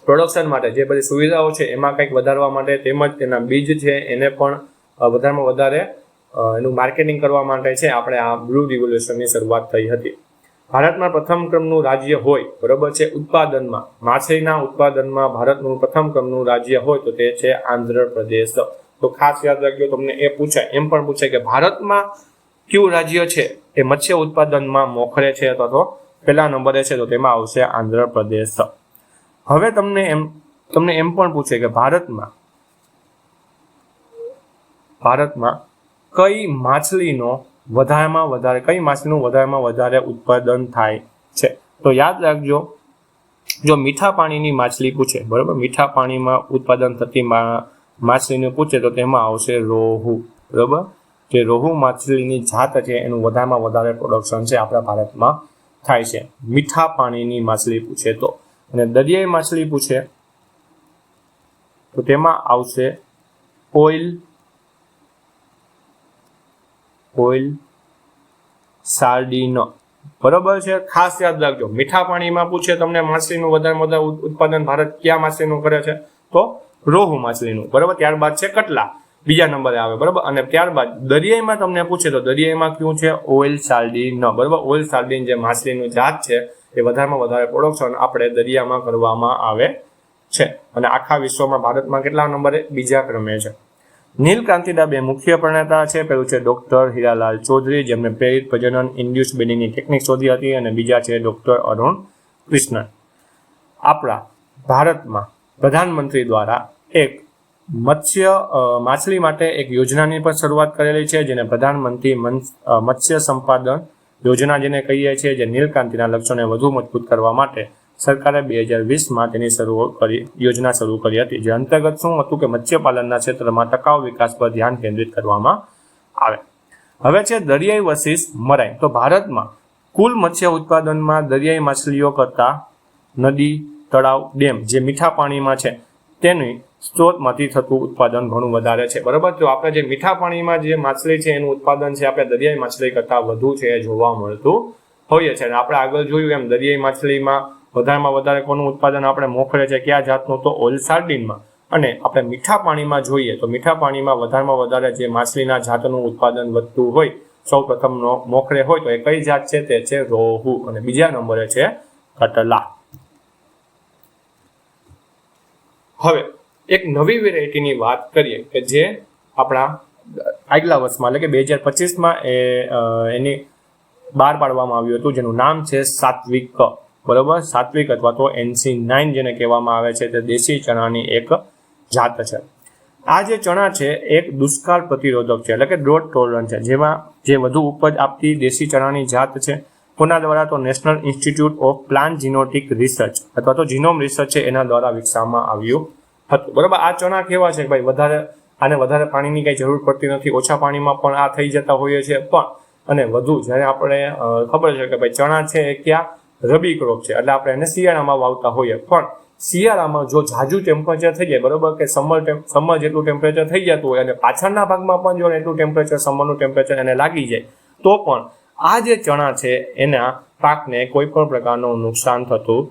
પ્રોડક્શન માટે જે બધી સુવિધાઓ છે એમાં કંઈક વધારવા માટે, તેમજ તેના બીજ છે એને પણ વધારે એનું માર્કેટિંગ કરવા માટે છે આપણે આ બ્લુ રિવોલ્યુશનની શરૂઆત થઈ હતી. ભારતમાં પ્રથમ ક્રમનું રાજ્ય હોય, બરોબર છે, ઉત્પાદનમાં, માછલીના ઉત્પાદનમાં ભારતનું પ્રથમ ક્રમનું રાજ્ય હોય તો તે છે આંધ્રપ્રદેશ. તો ખાસ યાદ રાખજો, તમને એ પૂછાય, એમ પણ પૂછાય કે ભારતમાં કયું રાજ્ય છે એ મત્સ્ય ઉત્પાદનમાં મોખરે છે અથવા તો પહેલા નંબરે છે, તો તેમાં આવશે આંધ્રપ્રદેશ. હવે તમને એમ પણ પૂછે કે ભારતમાં કઈ માછલીનું વધારેમાં વધારે ઉત્પાદન થાય છે? તો યાદ રાખજો, જો મીઠા પાણીની માછલી પૂછે, બરોબર, મીઠા પાણીમાં ઉત્પાદન થતી માછલીને પૂછે તો તેમાં આવશે રોહુ, બરોબર. જે રોહુ માછલીની જાત છે એનું વધારેમાં વધારે પ્રોડક્શન છે આપણા ભારતમાં થાય છે, મીઠા પાણીની માછલી પૂછે તો. અને દરિયાઈ માછલી પૂછે તો તેમાં આવશે ઓઇલ સાર્ડિન, બરોબર છે. ખાસ યાદ રાખજો, મીઠા પાણીમાં પૂછે તમને માછલીનું વધારે ઉત્પાદન ભારત કયા માછલીનું કરે છે? તો રોહુ માછલીનું, બરોબર. ત્યારબાદ છે કટલા, બીજા નંબરે આવે, બરોબર. અને ત્યારબાદ દરિયાઈમાં તમને પૂછે તો દરિયાઈમાં કયું છે? ઓઇલ સાર્ડિન, બરોબર. ઓઇલ સાર્ડિન જે માછલીનું જાત છે એ વધારેમાં વધારે પ્રોડક્શન આપણે દરિયામાં કરવામાં આવે છે. અને આખા વિશ્વમાં ભારતમાં કેટલા નંબરે? બીજા ક્રમે છે. નીલક્રાંતિના બે મુખ્ય પ્રણેતા છે, પેલું છે ડોક્ટર હીરાલાલ ચૌધરી, જેમને પ્રેરિત પ્રજનન ઇન્ડ્યુસ બ્રીડિંગની ટેકનિક શોધી હતી, અને બીજા છે ડોક્ટર અરુણ કૃષ્ણન. આપણા ભારતમાં પ્રધાનમંત્રી દ્વારા એક માછલી માટે એક યોજનાની પણ શરૂઆત કરેલી છે, જેને પ્રધાનમંત્રી મત્સ્ય સંપાદન યોજના જેને કહીએ છીએ, જે નીલક્રાંતિના લક્ષ્યોને વધુ મજબૂત કરવા માટે સરકારે 2020માં તેની યોજના શરૂ કરી હતી, જે અંતર્ગત શું હતું કે મત્સ્યપાલનના ક્ષેત્રમાં ટકાઉ વિકાસ પર ધ્યાન કેન્દ્રિત કરવામાં આવે. હવે છે દરિયાઈ વર્સિસ મરાઈન. તો ભારતમાં કુલ મત્સ્ય ઉત્પાદનમાં દરિયાઈ માછલીઓ કરતા નદી, તળાવ, ડેમ જે મીઠા પાણીમાં છે તેની સ્ત્રોતમાંથી થતું ઉત્પાદન ઘણું વધારે છે, બરોબર. તો આપણે જે મીઠા પાણીમાં જે માછલી છે એનું ઉત્પાદન છે આપણે દરિયાઈ માછલી કરતાં વધુ છે એ જોવા મળતું હોય છે. અને આપણે આગળ જોયું એમ દરિયાઈ માછલીમાં વધારેમાં વધારે કોનું ઉત્પાદન આપણે મોખરે છે, કયા જાતનું? તો ઓઇલ સાર્ડિનમાં. અને આપણે મીઠા પાણીમાં જોઈએ તો મીઠા પાણીમાં વધારેમાં વધારે જે માછલીના જાતનું ઉત્પાદન વધતું હોય, સૌ પ્રથમ મોખરે હોય તો એ કઈ જાત છે? તે છે રોહુ. અને બીજા નંબરે છે કટલા. હવે એક નવી વેરાયટીની વાત કરીએ કે જે આપણા આગલા વર્ષમાં એટલે કે 2025માં એની બહાર પાડવામાં આવ્યું હતું, જેનું નામ છે સાત્વિક, બરોબર. સાત્વિક અથવા તો NC9 જેને કહેવામાં આવે છે, તે દેશી ચણાની એક જાત છે. આ જે ચણા છે એક દુષ્કાળ પ્રતિરોધક છે, એટલે કે ડ્રોટ ટોલરન્ટ છે, જેમાં જે વધુ ઉપજ આપતી દેશી ચણાની જાત છે. કોના દ્વારા? તો national institute of plant genetic research અથવા તો જીનોમ રિસર્ચ છે એના દ્વારા વિકસાવવામાં આવ્યું હતું, બરોબર. આ ચણા કેવા છે ભાઈ? વધારે પાણીની કઈ જરૂર પડતી નથી, ઓછા પાણીમાં પણ આ થઈ જતા હોઈએ છે. પણ અને વધુ જ્યારે આપણે ખબર છે કે ભાઈ ચણા છે એ ક્યાં રબી ક્રોપ છે, એટલે આપણે એને શિયાળામાં વાવતા હોઈએ. પણ શિયાળામાં જો ઝાઝું ટેમ્પરેચર થઈ જાય, બરોબર, કે સમર જેટલું ટેમ્પરેચર થઈ જતું હોય અને પાછળના ભાગમાં પણ જો એટલું ટેમ્પરેચર, સમરનું ટેમ્પરેચર એને લાગી જાય તો પણ આ જે ચણા છે એના પાકને કોઈ પણ પ્રકારનું નુકસાન થતું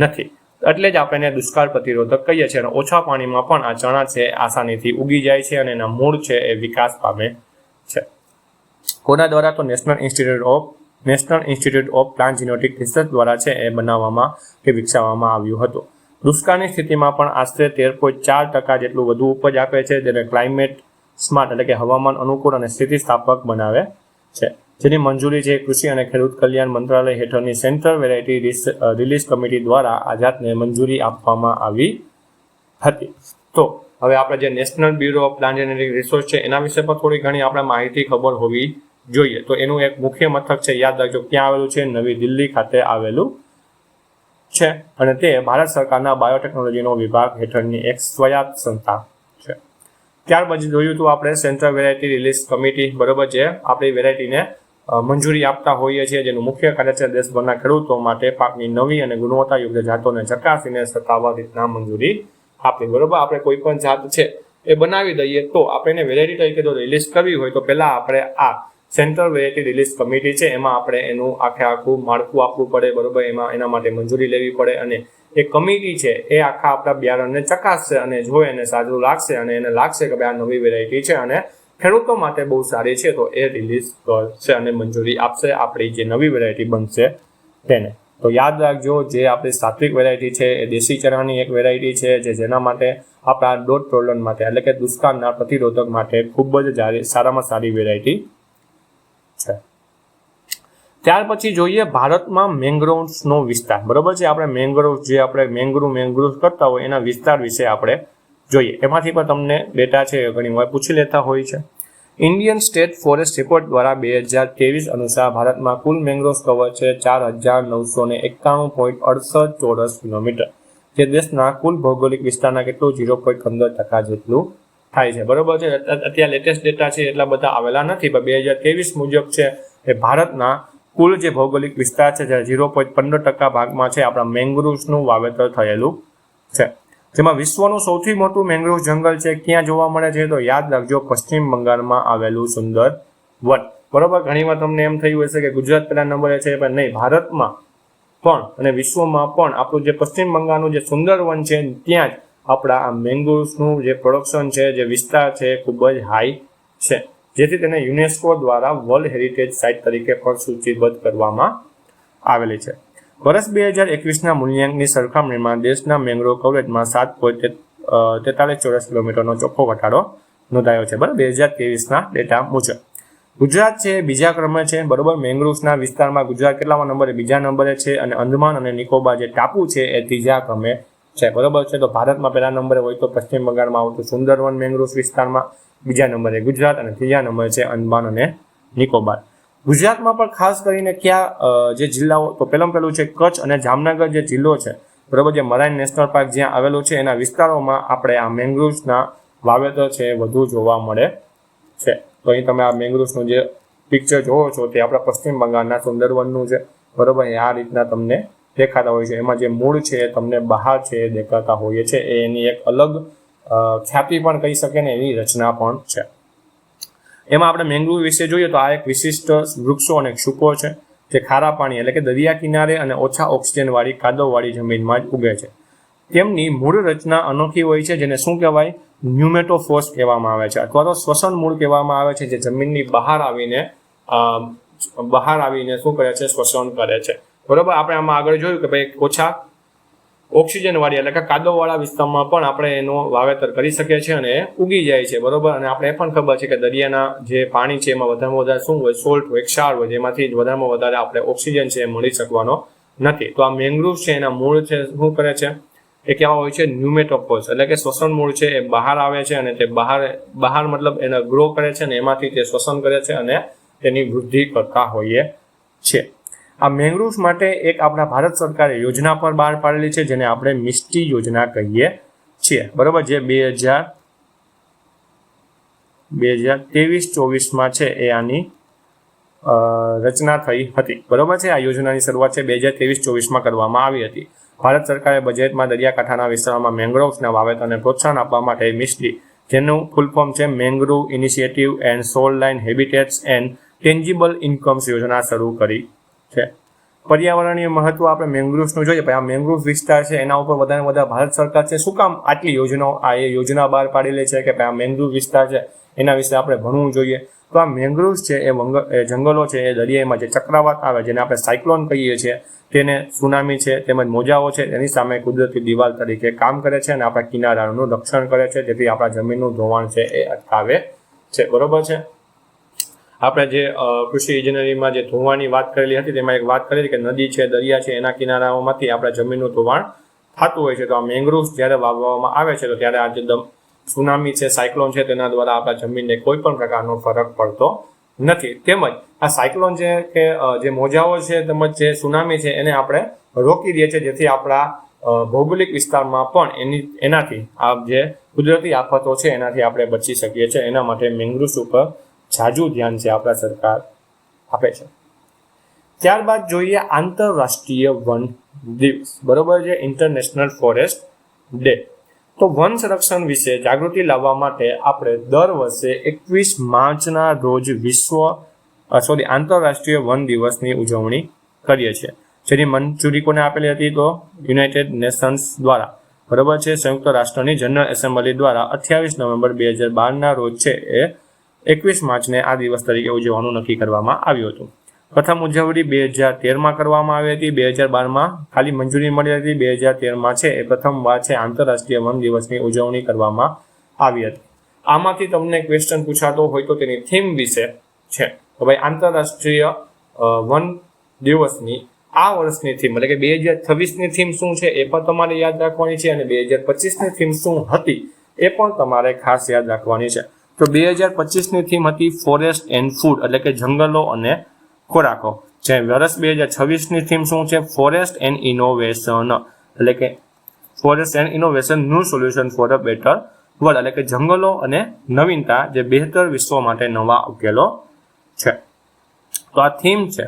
નથી. એટલે જ આપણે એને દુષ્કાળ પ્રતિરોધક કહીએ છીએ. અને ઓછા પાણીમાં પણ આ ચણા છે આસાનીથી ઉગી જાય છે અને એના મૂળ છે એ વિકાસ પામે છે. કોના દ્વારા? તો national institute of plant genetic research દ્વારા છે એ બનાવવામાં કે વિકસાવવામાં આવ્યું હતું. દુષ્કાળની સ્થિતિમાં પણ આશરે 13.4% જેટલું વધુ ઉપજ આપે છે, જેને ક્લાઇમેટ સ્માર્ટ એટલે કે હવામાન અનુકૂળ અને સ્થિતિસ્થાપક બનાવે છે, જેની મંજૂરી છે કૃષિ અને ખેડૂત કલ્યાણ મંત્રાલય હેઠળની સેન્ટ્રલ વેરાયટી રિલીઝ કમિટી દ્વારા આ જાતને મંજૂરી આપવામાં આવી હતી. તો હવે આપણે જે national bureau of plant genetic resource છે એના વિશે પણ થોડી ઘણી આપણે માહિતી ખબર હોવી જોઈએ. તો એનું એક મુખ્ય મથક છે, યાદ રાખજો ક્યાં આવેલું છે? નવી દિલ્હી ખાતે આવેલું છે. અને તે ભારત સરકારના બાયોટેકનોલોજીનો વિભાગ હેઠળની એક સ્વાયત્ત સંસ્થા છે. ત્યાર પછી જોયું હતું આપણે સેન્ટ્રલ વેરાયટી રિલીઝ કમિટી, બરોબર, જે આપણી વેરાયટીને મંજૂરી આપતા હોઈએ છીએ, જેનું મુખ્ય કાર્ય છે દેશભરના ખેડૂતો માટે પાકની નવી અને ગુણવત્તાયુક્ત જાતોને ચકાસીને સત્તાવાર રીતના મંજૂરી આપવી, બરોબર. આપણે કોઈ પણ જાત છે એ બનાવી દઈએ તો આપણે એને વેરાયટી તરીકે જો રિલીઝ કરવી હોય તો પહેલા આપણે આ સેન્ટ્રલ વેરાયટી રિલીઝ કમિટી છે એમાં આપણે એનું આખું માળખું આપવું પડે, બરોબર. એના માટે મંજૂરી લેવી પડે અને એ કમિટી છે એ આખા આપણા બિયારણને ચકાસશે અને જો એને સારું લાગશે અને એને લાગશે કે ભાઈ આ નવી વેરાયટી છે અને ખેડૂતો માટે બહુ સારી છે તો એ રિલીઝ કરશે અને મંજૂરી આપશે, આપણી જે નવી વેરાયટી બનશે તેને. તો યાદ રાખજો, જે આપણી સાત્વિક વેરાયટી છે એ દેશી ચણાની એક વેરાયટી છે જેના માટે આપણા ડોટ ટોલરન્ટ માટે એટલે કે દુષ્કાળના પ્રતિરોધક માટે ખૂબ જ સારામાં સારી વેરાયટી છે. ત્યાર પછી જોઈએ ભારતમાં મેંગ્રોવ્સનો વિસ્તાર. બરોબર છે, આપણે મેંગ્રોવ જે આપણે મેંગ્રુવ કરતા હોય એના વિસ્તાર વિશે આપણે જોઈએ. એમાંથી પણ તમને ડેટા છે ઘણી વાર પૂછી લેતા હોય છે. ઇન્ડિયન સ્ટેટ ફોરેસ્ટ રિપોર્ટ દ્વારા 2023 અનુસાર ભારતમાં કુલ મેંગ્રોવ કવર છે 4991.68 ચોરસ કિલોમીટર, જે દેશના કુલ ભૌગોલિક વિસ્તારના કેટલું 0.15% જેટલું થાય છે. બરોબર છે, અત્યારે લેટેસ્ટ ડેટા છે એટલા બધા આવેલા નથી, પણ 2023 મુજબ છે એ ભારતના કુલ જે ભૌગોલિક વિસ્તાર છે 0.15% ભાગમાં છે આપણા મેંગ્રુવ્સનું વાવેતર થયેલું છે. જેમાં વિશ્વનું સૌથી મોટું મેંગ્રોવ જંગલ છે ક્યાં જોવા મળે છે? તો યાદ રાખજો, પશ્ચિમ બંગાળમાં આવેલું સુંદરવન. બરોબર, ઘણીવાર તમને એમ થયું હશે કે ગુજરાત પહેલા નંબરે છે, પણ નહીં, ભારતમાં પણ અને વિશ્વમાં પણ આપણું જે પશ્ચિમ બંગાળનું જે સુંદરવન છે ત્યાં જ આપણા આ મેંગ્રોવ્સનું જે પ્રોડક્શન છે, જે વિસ્તાર છે ખૂબ જ હાઈ છે, જેથી તેને યુનેસ્કો દ્વારા વર્લ્ડ હેરિટેજ સાઇટ તરીકે પણ સૂચિબદ્ધ કરવામાં આવેલી છે. વર્ષ 2021ના મૂલ્યાંકનની સરખામણીમાં દેશના મેંગ્રોવ કવરેજમાં 7.43 ચોરસ કિલોમીટરનો ચોખ્ખો ઘટાડો નોંધાયો છે. બરાબર, 2023ના ડેટા મુજબ ગુજરાત છે બીજા ક્રમે છે. બરોબર, મેંગ્રોવ્સના વિસ્તારમાં ગુજરાત કેટલામાં નંબરે? બીજા નંબરે છે. અને અંદમાન અને નિકોબાર જે ટાપુ છે એ ત્રીજા ક્રમે છે. બરોબર છે, તો ભારતમાં પહેલા નંબરે હોય તો પશ્ચિમ બંગાળમાં આવતું સુંદરવન મેંગ્રોવ્સ વિસ્તારમાં, બીજા નંબરે ગુજરાત અને ત્રીજા નંબરે છે અંદમાન અને નિકોબાર. ગુજરાતમાં પણ ખાસ કરીને કયા જે જિલ્લાઓ? તો પહેલું છે કચ્છ અને જામનગર જે જિલ્લો છે, બરોબર, જે મરાઈન નેશનલ પાર્ક જ્યાં આવેલો છે એના વિસ્તારોમાં આપણે આ મેંગ્રોવ્સના વાવેતર છે વધુ જોવા મળે છે. તો અહીં તમે આ મેંગ્રોવ્સનું જે પિક્ચર જોવો છો તે આપણા પશ્ચિમ બંગાળના સુંદરવનનું છે. બરોબર, આ રીતના તમને દેખાતા હોય છે. એમાં જે મૂળ છે એ તમને બહાર છે દેખાતા હોય છે. એની એક અલગ ખ્યાતિ પણ કહી શકે ને એની રચના પણ છે. એમાં આપણે મેંગ્રોવ વિશે જોઈએ તો આ એક વિશિષ્ટ વૃક્ષો અને ક્ષુપો છે જે ખારા પાણી એટલે કે દરિયા કિનારે અને ઓછા ઓક્સિજનવાળી કાદવવાળી જમીનમાં જ ઉગે છે. તેમની મૂળ રચના અનોખી હોય છે, જેને શું કહેવાય? ન્યુમેટોફોર્સ કહેવામાં આવે છે, અથવા તો શ્વસન મૂળ કહેવામાં આવે છે, જે જમીનની બહાર આવીને શું કરે છે? શ્વસન કરે છે. બરોબર, આપણે આમાં આગળ જોયું કે ભાઈ ઓછા ઓક્સિજન વાળી એટલે કે કાદવવાળા વિસ્તારમાં પણ આપણે એનું વાવેતર કરી શકીએ છીએ અને ઉગી જાય છે. બરોબર, અને આપણે એ પણ ખબર છે કે દરિયાના જે પાણી છે એમાં વધારેમાં વધારે શું હોય? સોલ્ટ હોય, ક્ષાર હોય, જેમાંથી વધારેમાં વધારે આપણે ઓક્સિજન છે એ મળી શકવાનો નથી. તો આ મેંગ્રોવ છે એના મૂળ છે શું કરે છે? એ કેવા હોય છે? ન્યુમેટોફોર્સ એટલે કે શ્વસન મૂળ છે એ બહાર આવે છે અને તે બહાર મતલબ એને ગ્રો કરે છે અને એમાંથી તે શ્વસન કરે છે અને તેની વૃદ્ધિ કરતા હોઈએ છે. આ મેંગ્રોવ્સ માટે એક આપણા ભારત સરકારે યોજના પર બહાર પાડેલી છે, જેને આપણે મિસ્ટી યોજના કહીએ છીએ. બરોબર, જે 2023-24માં છે એ આની રચના થઈ હતી. બરોબર છે, આ યોજનાની શરૂઆત છે 2023-24માં કરવામાં આવી હતી. ભારત સરકારે બજેટમાં દરિયાકાંઠાના વિસ્તારોમાં મેંગ્રોવ્સના વાવેતરને પ્રોત્સાહન આપવા માટે મિસ્ટી, જેનું ફૂલ ફોર્મ છે mangrove initiative and shoreline habitats and tangible incomes યોજના શરૂ કરી છે. પર્યાવરણીય મહત્વ આપણે મેંગ્રોવ્સનું જોઈએ, આ મેંગ્રોવ વિસ્તાર છે એના ઉપર વધારે ભારત સરકાર છે શું કામ આટલી યોજના બહાર પાડેલી છે કે આ મેંગ્રોવ વિસ્તાર છે એના વિશે આપણે ભણવું જોઈએ. તો આ મેંગ્રોવ્સ છે એ જંગલો છે એ દરિયામાં જે ચક્રાવાત આવે જેને આપણે સાયક્લોન કહીએ છીએ, તેને સુનામી છે તેમજ મોજાઓ છે એની સામે કુદરતી દિવાલ તરીકે કામ કરે છે અને આપણા કિનારાનું રક્ષણ કરે છે, જેથી આપણા જમીનનું ધોવાણ છે એ અટકાવે છે. બરોબર છે, આપણે જે કૃષિ ઇજનેરીમાં જે ધોવાણની વાત કરેલી હતી તેમાં એક વાત કરેલી કે નદી છે, દરિયા છે, એના કિનારાઓમાંથી આપણે જમીનનું ધોવાણ થતું હોય છે. તો આ મેંગ્રોવ્સ જ્યારે વાવવામાં આવે છે તો ત્યારે આ જે સુનામી છે, સાયક્લોન છે, તેના દ્વારા આપણા જમીનને કોઈ પણ પ્રકારનો ફરક પડતો નથી. તેમજ આ સાયક્લોન છે કે જે મોજાઓ છે તેમજ જે સુનામી છે એને આપણે રોકી દઈએ છીએ, જેથી આપણા ભૌગોલિક વિસ્તારમાં પણ એનાથી આ જે કુદરતી આફતો છે એનાથી આપણે બચી શકીએ છીએ. એના માટે મેંગ્રોવ્સ ઉપર જાજુ ધ્યાન છે આપણા સરકાર આપે છે. ત્યારબાદ જોઈએ આંતરરાષ્ટ્રીય વન દિવસ. બરોબર છે, ઇન્ટરનેશનલ ફોરેસ્ટ ડે. તો વન સંરક્ષણ વિશે જાગૃતિ લાવવા માટે આપણે દર વર્ષે 21 માર્ચના રોજ આંતરરાષ્ટ્રીય વન દિવસની ઉજવણી કરીએ છીએ, જેની મંજૂરી કોને આપેલી હતી? તો યુનાઇટેડ નેશન્સ દ્વારા. બરોબર છે, સંયુક્ત રાષ્ટ્રની જનરલ એસેમ્બલી દ્વારા 28 નવેમ્બર 2012ના રોજ છે એ 21 માર્ચને આ દિવસ તરીકે ઉજવવાનું નક્કી કરવામાં આવ્યું હતું. પ્રથમ ઉજવણી 2013 કરવામાં આવી હતી, 2012 ખાલી મંજૂરી મળી હતી, 2013 છે એ પ્રથમ વાર છે આંતરરાષ્ટ્રીય વન દિવસની ઉજવણી કરવામાં આવી હતી. આમાંથી તમને ક્વેશ્ચન પૂછાતો હોય તો તેની થીમ વિશે છે. તો ભાઈ આંતરરાષ્ટ્રીય વન દિવસની આ વર્ષની થીમ એટલે કે 2026ની થીમ શું છે એ પણ તમારે યાદ રાખવાની છે, અને 2025ની થીમ શું હતી એ પણ તમારે ખાસ યાદ રાખવાની છે. તો 2025ની થીમ હતી ફોરેસ્ટ એન્ડ ફૂડ એટલે કે જંગલો અને ખોરાકો. જે વર્ષ 2026ની થીમ શું છે? ફોરેસ્ટ એન્ડ ઇનોવેશન એટલે કે forest and innovation new solution for a better world એટલે કે જંગલો અને નવીનતા જે બહેતર વિશ્વ માટે નવા ઉકેલો છે. તો આ થીમ છે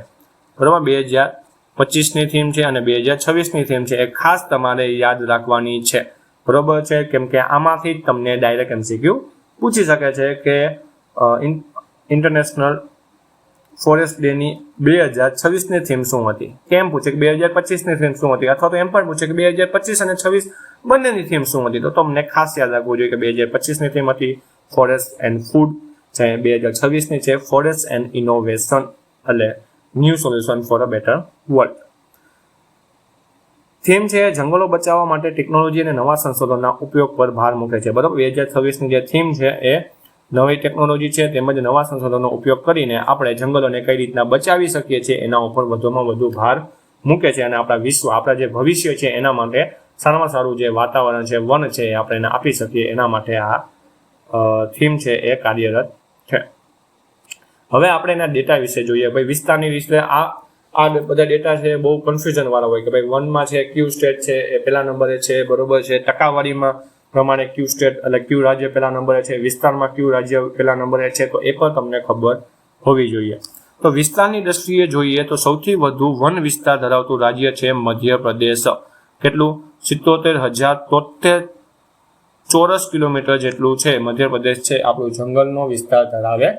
બરાબર, 2025ની થીમ છે અને 2026ની થીમ છે એ ખાસ તમારે યાદ રાખવાની છે બરોબર છે, કેમ કે આમાંથી તમને ડાયરેક્ટ MCQ પૂછી શકે છે કે ઇન્ટરનેશનલ ફોરેસ્ટ ડેની 2026ની થીમ શું હતી. કેમ પૂછે કે 2025ની થીમ શું હતી, અથવા તો એમ પણ પૂછે કે 2025 અને 26 બંનેની થીમ શું હતી. તો તમને ખાસ યાદ રાખવું જોઈએ કે 2025ની થીમ હતી ફોરેસ્ટ એન્ડ ફૂડ, જે 2026ની છે ફોરેસ્ટ એન્ડ ઇનોવેશન એટલે new solution for a better world. Theme છે જંગલો બચાવવા માટે ટેકનોલોજી અને નવા સંશોધનના ઉપયોગ પર ભાર મૂકે છે બરાબર. 2026ની જે થીમ છે એ નવી ટેકનોલોજી છે તેમજ નવા સંશોધનનો ઉપયોગ કરીને આપણે જંગલોને કઈ રીતના બચાવી શકીએ છીએ એના ઉપર વધુમાં વધુ ભાર મૂકે છે, અને આપણા વિશ્વ આપણા જે ભવિષ્ય છે એના માટે સારામાં સારું જે વાતાવરણ છે વન છે એ આપણે એને આપી શકીએ એના માટે આ થીમ છે એ કાર્યરત છે. હવે આપણે એના ડેટા વિશે જોઈએ. ભાઈ વિસ્તારની વિશે આ બધા ડેટા છે બહુ કન્ફ્યુઝન વાળા હોય કે ભાઈ વનમાં છે ક્યુ સ્ટેટ છે એ પહેલા નંબરે છે બરોબર છે, ટકાવારીમાં પ્રમાણે ક્યુ સ્ટેટ એટલે ક્યુ રાજ્ય પહેલા નંબરે છે, વિસ્તારમાં ક્યુ રાજ્ય પહેલા નંબરે છે, તો એ પણ તમને ખબર હોવી જોઈએ. તો વિસ્તારની દ્રષ્ટિએ જોઈએ તો સૌથી વધુ વન વિસ્તાર ધરાવતું રાજ્ય છે મધ્યપ્રદેશ. કેટલું? 77,073 ચોરસ કિલોમીટર જેટલું છે મધ્યપ્રદેશ છે આપણું જંગલનો વિસ્તાર ધરાવે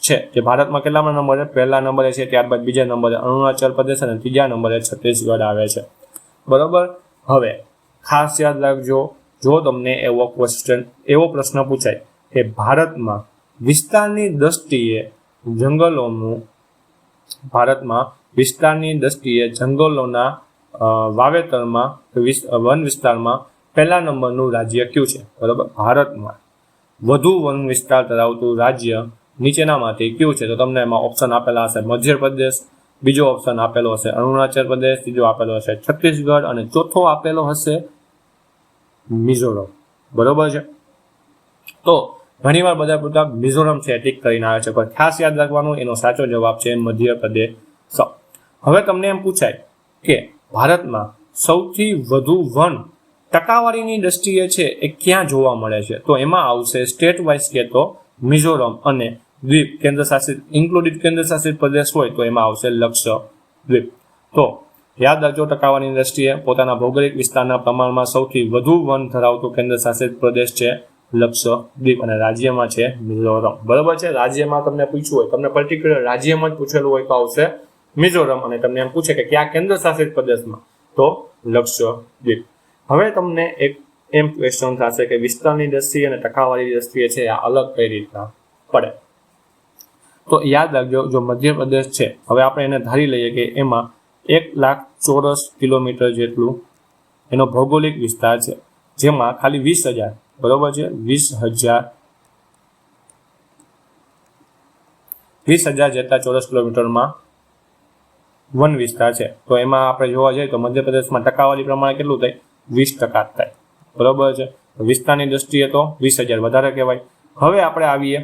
છે, જે ભારતમાં કેટલામા નંબરે? પહેલા નંબરે છે, ત્યારબાદ બીજા નંબરે અરુણાચલ પ્રદેશ અને ત્રીજા નંબરે છત્તીસગઢ આવે છે બરોબર. હવે ખાસ યાદ રાખજો, જો તમને એવો પ્રશ્ન પૂછાય કે ભારતમાં વિસ્તારની દ્રષ્ટિએ જંગલોના વાવેતરમાં વન વિસ્તારમાં પહેલા નંબરનું રાજ્ય કયું છે બરોબર. ભારતમાં વધુ વન વિસ્તાર ધરાવતું રાજ્ય નીચેનામાંથી કયું છે? તો તમને એમાં ઓપ્શન આપેલા હશે મધ્યપ્રદેશ, બીજો ઓપ્શન આપેલો હશે અરુણાચલ પ્રદેશ, ત્રીજો આપેલો હશે છત્તીસગઢ અને ચોથો આપેલો હશે મિઝોરમ બરોબર છે. તો ઘણીવાર બધા પૂરતા મિઝોરમ છે ટીક કરીને આવે છે, પણ ખાસ યાદ રાખવાનું એનો સાચો જવાબ છે મધ્યપ્રદેશ. હવે તમને એમ પૂછાય કે ભારતમાં સૌથી વધુ વન ટકાવારીની દ્રષ્ટિએ છે એ ક્યાં જોવા મળે છે? તો એમાં આવશે સ્ટેટ વાઇઝ કે તો મિઝોરમ અને દ્વીપ કેન્દ્રશાસિત ઇન્ક્લુડિડ કેન્દ્રશાસિત પ્રદેશ હોય તો એમાં આવશે લક્ષદ્વીપ. તો યાદ રાખજો, ટકાવારીની દ્રષ્ટિએ પોતાના ભૌગોલિક વિસ્તારના પ્રમાણમાં સૌથી વધુ વન ધરાવતું કેન્દ્રશાસિત પ્રદેશ છે લક્ષદ્વીપ અને રાજ્યમાં છે મિઝોરમ બરોબર છે. રાજ્યમાં તમને પૂછ્યું હોય, તમને પર્ટિક્યુલર રાજ્યમાં જ પૂછેલું હોય તો આવશે મિઝોરમ, અને તમને એમ પૂછે કે કયા કેન્દ્રશાસિત પ્રદેશમાં તો લક્ષદ્વીપ. હવે તમને એક એમ ક્વેશ્ચન થશે કે વિસ્તારની દ્રષ્ટિએ અને ટકાવારી દ્રષ્ટિએ છે આ અલગ કઈ રીતના પડે? તો યાદ રાખજો, જો મધ્યપ્રદેશ છે હવે આપણે એને ધારી લઈએ કે એમાં 1,00,000 ચોરસ કિલોમીટર જેટલું એનો ભૌગોલિક વિસ્તાર છે, જેમાં ખાલી 20,000 બરોબર છે 20,000 જેટલા ચોરસ કિલોમીટરમાં વન વિસ્તાર છે. તો એમાં આપણે જોવા જઈએ તો મધ્યપ્રદેશમાં ટકાવારી પ્રમાણે કેટલું થાય? 20% થાય બરોબર છે. વિસ્તારની દ્રષ્ટિએ તો 20,000 વધારે કહેવાય. હવે આપણે આવીએ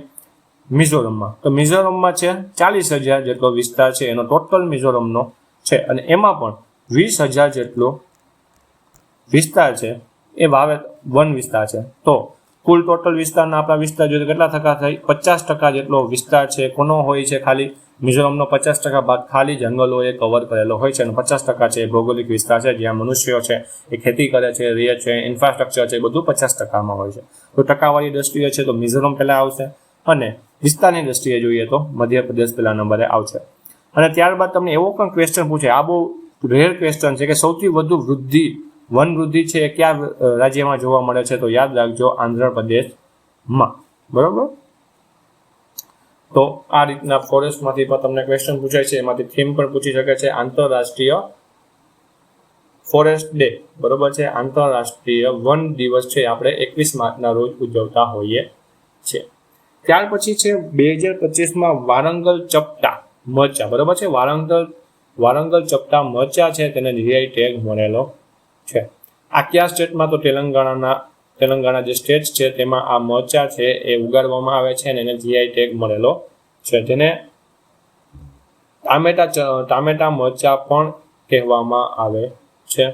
મિઝોરમમાં. તો મિઝોરમમાં છે 40,000 જેટલો વિસ્તાર છે એનો ટોટલ મિઝોરમનો છે, અને એમાં પણ 20,000 જેટલો વિસ્તાર છે એ વન વિસ્તાર છે. તો કુલ ટોટલ વિસ્તારના આપણા વિસ્તાર જોઈએ તો કેટલા ટકા થાય? 50% જેટલો વિસ્તાર છે કોનો હોય છે? ખાલી મિઝોરમનો 50% ભાગ ખાલી જંગલોએ કવર કરેલો હોય છે, અને 50% છે ભૌગોલિક વિસ્તાર છે જ્યાં મનુષ્યો છે એ ખેતી કરે છે, રહે છે, ઇન્ફ્રાસ્ટ્રક્ચર છે, બધું 50%માં હોય છે. તો ટકાવારી દ્રષ્ટિએ છે તો મિઝોરમ પહેલા આવશે, અને વિસ્તારની દ્રષ્ટિએ જોઈએ તો મધ્યપ્રદેશ પહેલા નંબરે આવશે. અને ત્યારબાદ તમને એવો પણ ક્વેશ્ચન પૂછે, આ બહુ રેર ક્વેશ્ચન છે કે સૌથી વધુ વન વૃદ્ધિ છે એ કયા રાજ્યમાં જોવા મળે છે? તો યાદ રાખજો આંધ્રપ્રદેશમાં બરોબર. તો આ રીતના ફોરેસ્ટમાંથી પણ તમને ક્વેશ્ચન પૂછાય છે, એમાંથી થીમ પણ પૂછી શકે છે આંતરરાષ્ટ્રીય ફોરેસ્ટ ડે, બરોબર છે, આંતરરાષ્ટ્રીય વન દિવસ છે આપણે 21 માર્ચના રોજ ઉજવતા હોઈએ છીએ. ત્યાર પછી છે 2025માં વારંગલ ચપટા મરચા, બરોબર છે, વારંગલ ચપટા મરચા છે તેને જીઆઈ ટેગ મળેલો છે. આ કયા સ્ટેટમાં? તો તેલંગાણા જે સ્ટેટ છે તેમાં આ મરચા છે એ ઉગાડવામાં આવે છે અને એને જીઆઈ ટેગ મળેલો છે. તેને ટામેટા મરચા પણ કહેવામાં આવે છે.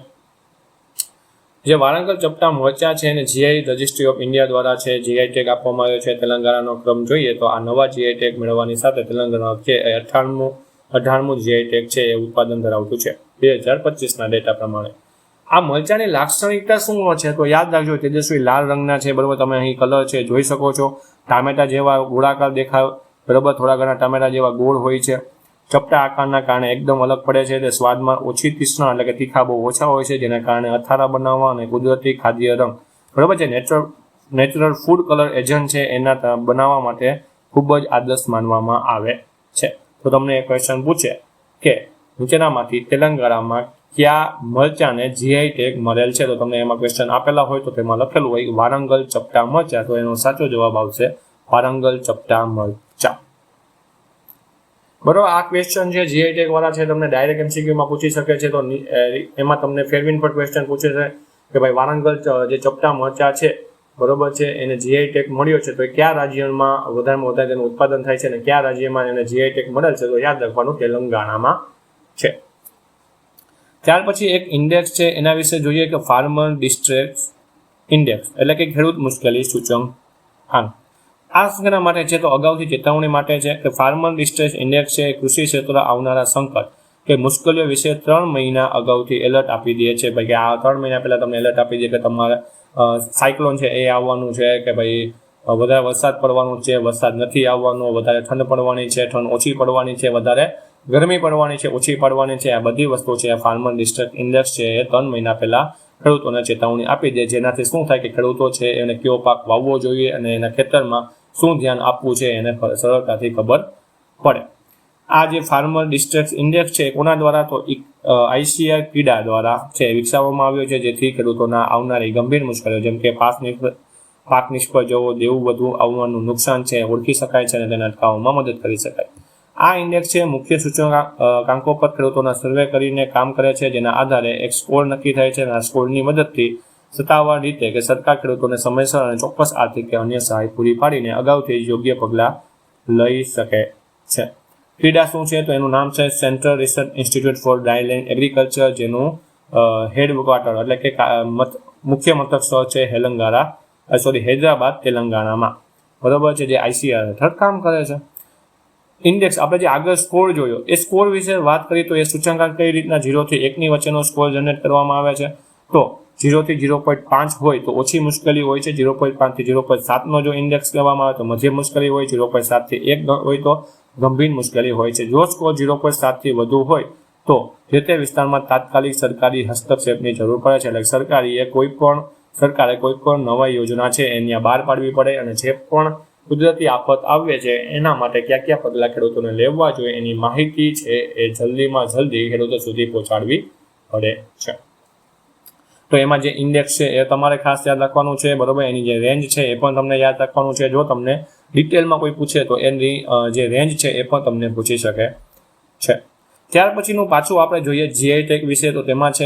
જે વારંગલ ચપટા મરચા છે એને જીઆઈ રજિસ્ટ્રી ઓફ ઇન્ડિયા દ્વારા છે જીઆઈ ટેગ આપવામાં આવ્યો છે. તેલંગાણાનો ક્રમ જોઈએ તો આ નવા જીઆઈ ટેગ મેળવવાની સાથે તેલંગાણા છે એ 18મું જીઆઈ ટેગ છે એ ઉત્પાદન ધરાવતું છે 2025ના ડેટા પ્રમાણે. આ મરચાની લાક્ષણિકતા શું છે? તો યાદ રાખજો, તેજસ્વી લાલ રંગના છે, બરોબર. તમે અહીં કલર છે જોઈ શકો છો, ટામેટા જેવા ગોળાકાર દેખાય, બરોબર, થોડા ઘણા ટામેટા જેવા ગોળ હોય છે. ચપટા આકારના કારણે એકદમ અલગ પડે છે. તે સ્વાદમાં ઓછી તીક્ષ્ણ એટલે કે તીખા બહુ ઓછા હોય છે, જેના કારણે અથારા બનાવવા અને કુદરતી ખાદ્ય રંગ, બરોબર છે, નેચરલ ફૂડ કલર એજન્ટ છે એના બનાવવા માટે ખૂબ જ આદર્શ માનવામાં આવે છે. તો તમને એક ક્વેશ્ચન પૂછે કે નીચેનામાંથી તેલંગાણામાં કયા મરચાને જીઆઈ ટેગ મળેલ છે? તો તમને એમાં ક્વેશ્ચન આપેલા હોય તો તેમાં લખેલું હોય વારંગલ ચપટા મરચા, તો એનો સાચો જવાબ આવશે વારંગલ ચપટા મરચા. બરોબર, આ ક્વેશ્ચન છે જીઆઈ ટેગ વાળા છે તમને ડાયરેક્ટ એમસીક્યુમાં પૂછી શકે છે. તો એમાં તમને ફેરવીન પર ક્વેશ્ચન પૂછે છે કે ભાઈ વારંગલ જે ચપટા મરચા છે, બરોબર છે, એને જીઆઈ ટેગ મળ્યો છે તો એ કયા રાજ્યમાં વધારેમાં વધારે તેનું ઉત્પાદન થાય છે અને કયા રાજ્યમાં એને જીઆઈ ટેગ મળેલ છે? તો યાદ રાખવાનું તેલંગાણામાં છે. ત્યાર પછી એક ઇન્ડેક્સ છે, એના વિશે જોઈએ કે ફાર્મર ડિસ્ટ્રેસ ઇન્ડેક્સ એટલે કે ખેડૂત મુશ્કેલી સૂચકાંક. આ શેના માટે છે? તો અગાઉથી ચેતવણી માટે છે કે ફાર્મર ડિસ્ટ્રેસ ઇન્ડેક્સ છે કૃષિ ક્ષેત્ર આવનારા સંકટ કે મુશ્કેલીઓ વિશે 3 મહિના અગાઉથી એલર્ટ આપી દે છે. ભાઈ કે આ 3 મહિના પહેલા તમને એલર્ટ આપી દે કે તમારે સાયક્લોન છે એ આવવાનું છે, કે ભાઈ વધારે વરસાદ પડવાનું છે, વરસાદ નથી આવવાનો, વધારે ઠંડ પડવાની છે, ઠંડ ઓછી પડવાની છે, વધારે ગરમી પડવાની છે, ઓછી પડવાની છે. આ બધી વસ્તુ છે ફાર્મર ડિસ્ટ્રેસ ઇન્ડેક્સ છે એ 3 મહિના પહેલા ખેડૂતોને ચેતવણી આપી દે, જેનાથી શું થાય કે ખેડૂતો છે એને કયો પાક વાવવો જોઈએ અને એના ખેતરમાં શું ધ્યાન આપવું છે એને સરળતાથી ખબર પડે. આ જે ફાર્મર ડિસ્ટ્રેસ ઇન્ડેક્સ છે કોના દ્વારા? તો આઈસીઆર કીડા દ્વારા છે વિકસાવવામાં આવ્યો છે, જેથી ખેડૂતોના આવનારી ગંભીર મુશ્કેલીઓ જેમ કે પાક નિષ્ફળ જવો, દેવું વધુ આવવાનું નુકસાન છે ઓળખી શકાય છે અને તેને અટકાવવામાં મદદ કરી શકાય. આ ઇન્ડેક્સ છે મુખ્ય સૂચકાંકો પર ખેડૂતોના સર્વે કરીને કામ કરે છે, જેના આધારે એક સ્કોર નક્કી થાય છે અને આ સ્કોરની મદદથી સત્તાવાર રીતે કે સરકાર ખેડૂતોને સમયસર અને ચોક્કસ આર્થિક કે અન્ય સહાય પૂરી પાડીને અગાઉથી યોગ્ય પગલાં લઈ શકે છે. કીડા શું છે? તો એનું નામ છે central research institute for dryland agriculture, જેનું હેડક્વાર્ટર એટલે કે મુખ્ય મથક સ્થળ છે હૈદરાબાદ, તેલંગાણામાં, બરોબર છે, જે આઈસીઆર હેઠળ કામ કરે છે. ઇન્ડેક્સ આપણે જે આગળ સ્કોર જોયો એ સ્કોર વિશે વાત કરીએ તો એ સૂચકાંક કઈ રીતના 0 થી 1ની વચ્ચેનો સ્કોર જનરેટ કરવામાં આવે છે. તો 0 થી 0.5 હોય તો ઓછી મુશ્કેલી હોય છે, 0.5 થી 0.7નો જો ઇન્ડેક્સ લેવામાં આવે તો મધ્યમ મુશ્કેલી હોય, 0.7 થી 1 હોય તો ગંભીર મુશ્કેલી હોય છે. જો સ્કોર 0.7 થી વધુ હોય તો જે તે વિસ્તારમાં તાત્કાલિક સરકારી હસ્તક્ષેપની જરૂર પડે છે. એટલે સરકારે કોઈ પણ નવા યોજના છે એની બહાર પાડવી પડે અને જે પણ કુદરતી આફત આવે છે એના માટે કયા પગલાં ખેડૂતોને લેવા જોઈએ એની માહિતી છે એ જલ્દીમાં જલ્દી ખેડૂતો સુધી પહોંચાડવી પડે છે. તો એમાં જે ઇન્ડેક્સ છે એ તમારે ખાસ યાદ રાખવાનું છે, બરોબર. એની જે રેન્જ છે એ પણ તમને યાદ રાખવાનું છે. જો તમને ડિટેલમાં કોઈ પૂછે તો એની જે રેન્જ છે એ પણ તમને પૂછી શકે છે. ત્યાર પછીનું પાછું આપણે જોઈએ જીઆઈ ટેગ વિશે, તો તેમાં છે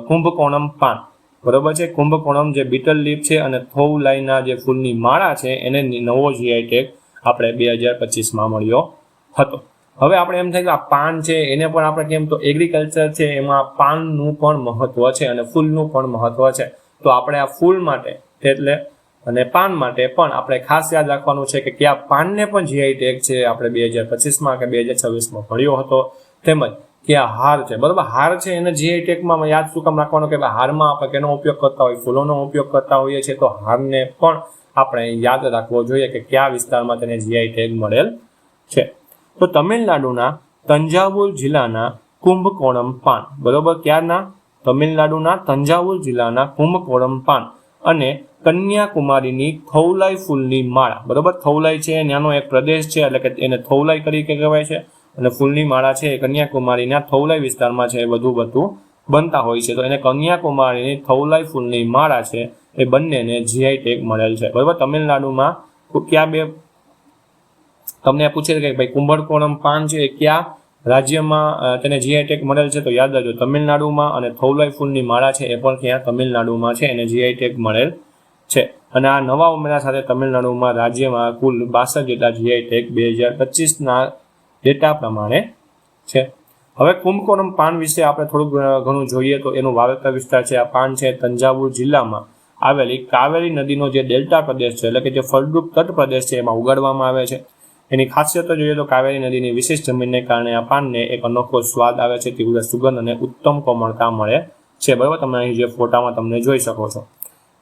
કુંભકોણમ પાન, બરોબર છે. કુંભકોણમ જે બીટલ લીફ છે અને થોવલાઈના જે ફૂલની માળા છે એને નવો જીઆઈ ટેગ આપણે 2025માં મળ્યો હતો. હવે આપણે એમ થાય કે આ પાન છે એને પણ આપણે કેમ, તો એગ્રીકલ્ચર છે એમાં પાનનું પણ મહત્વ છે અને ફૂલનું પણ મહત્વ છે. તો આપણે આ ફૂલ માટે એટલે અને પાન માટે પણ આપણે ખાસ યાદ રાખવાનું છે કે કયા પાનને પણ જીઆઈ ટેગ છે આપણે 2025માં કે 2026માં મળ્યો હતો. તેમજ કયા હાર છે, બરોબર. હાર છે એને જીઆઈ ટેગમાં યાદ શું કામ રાખવાનો કે હારમાં આપણે કેનો ઉપયોગ કરતા હોય, ફૂલોનો ઉપયોગ કરતા હોઈએ છીએ, તો હારને પણ આપણે યાદ રાખવો જોઈએ કે કયા વિસ્તારમાં તેને જીઆઈ ટેગ મળેલ છે. તો તમિલનાડુના તંજાવુર જિલ્લાના કુંભકોણમ પાન, બરોબર. ક્યારના? તમિલનાડુના તંજાવુર જિલ્લાના કુંભકોણમ પાન અને કન્યાકુમારીની થૌલાઈ ફૂલની માળા, બરોબર. થૌલાઈ છે ત્યાંનો એક પ્રદેશ છે, એટલે કે એને થૌલાઈ તરીકે કહેવાય છે, અને ફૂલની માળા છે એ કન્યાકુમારીના થૌલાઈ વિસ્તારમાં છે વધુ બનતા હોય છે. તો એને કન્યાકુમારીની થૌલાઈ ફૂલની માળા છે એ બંનેને જીઆઈ ટેગ મળેલ છે, બરોબર. તમિલનાડુમાં કયા બે તમને પૂછે કે ભાઈ કુંભળકોણમ પાન છે એ કયા રાજ્યમાં તેને જીઆઈ ટેગ મળેલ છે? તો યાદ રાખજો તમિલનાડુમાં, અને થૌલાઈ ફૂલની માળા છે એ પણ ક્યાં તમિલનાડુમાં છે, એને જીઆઈ ટેગ મળેલ છે. અને આ નવા ઉમેરા સાથે તમિલનાડુમાં રાજ્યમાં કુલ 62 જેટલા જીઆઈ ટેગ 2025ના ડેટા પ્રમાણે છે. હવે કુંભકોણમ પાન વિશે આપણે થોડુંક ઘણું જોઈએ તો એનું વાવેતર વિસ્તાર છે. આ પાન છે તંજાવુર જિલ્લામાં આવેલી કાવેરી નદીનો જે ડેલ્ટા પ્રદેશ છે, એટલે કે જે ફળદ્રુપ તટ પ્રદેશ છે એમાં ઉગાડવામાં આવે છે. એની ખાસિયતો જોઈએ તો કાવેરી નદીની વિશેષ જમીનને કારણે આ પાનને એક અનોખો સ્વાદ આવે છે, તીવ્ર સુગંધ અને ઉત્તમ કોમળતા મળે છે, બરાબર. તમે અહીં જે ફોટામાં તમને જોઈ શકો છો.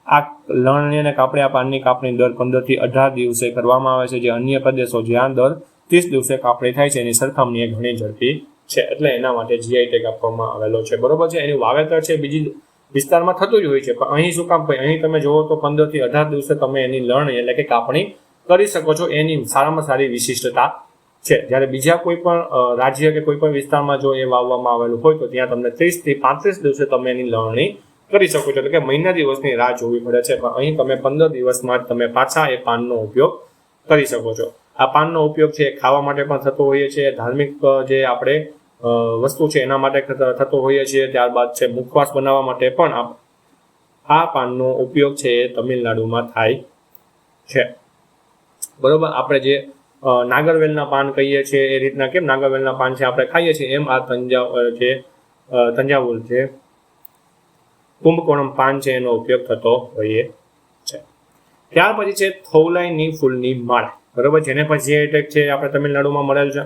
આ લણણી અને કાપડી આ પાનની કાપણી દર 15 થી 18 દિવસે કરવામાં આવે છે, જે અન્ય પ્રદેશો જ્યાં દર 30 દિવસે કાપણી થાય છે એની સરખામણીએ ઘણી ઝડપી છે, એટલે એના માટે જીઆઈ ટેગ આપવામાં આવેલો છે, બરોબર છે. એનું વાવેતર છે બીજી વિસ્તારમાં થતું જ હોય છે, પણ અહીં શું કામ ભાઈ અહીં તમે જોવો તો 15 થી 18 દિવસે તમે એની લણણી એટલે કે કાપણી કરી શકો છો, એની સારામાં સારી વિશિષ્ટતા છે. જ્યારે બીજા કોઈ પણ રાજ્ય કે કોઈ પણ વિસ્તારમાં જો એ વાવવામાં આવેલું હોય તો ત્યાં તમને 30 થી 35 દિવસે તમે એની લણણી કરી શકો છો, એટલે કે મહિના દિવસની રાહ જોવી પડે છે, પણ અહીં તમે 15 દિવસમાં જ તમે પાછા એ પાનનો ઉપયોગ કરી શકો છો. આ પાનનો ઉપયોગ છે ખાવા માટે પણ થતો હોઈએ છે, ધાર્મિક જે આપણે વસ્તુ છે એના માટે થતો હોઈએ છીએ, ત્યારબાદ છે મુખવાસ બનાવવા માટે પણ આ પાનનો ઉપયોગ છે એ તમિલનાડુમાં થાય છે, બરોબર. આપણે જે નાગરવેલના પાન કહીએ છીએ એ રીતના કેમ નાગરવેલના પાન છે આપણે ખાઈએ છીએ, એમ આ તંજાવુર છે કુંભકોણમ પાન છે એનો ઉપયોગ થતો હોઈએ છે. ત્યાર પછી છે થૌલાઈની ફૂલની માળા, બરોબર. જેને પણ જીઆઈ ટેગ છે આપણે તમિલનાડુમાં મળેલ છે.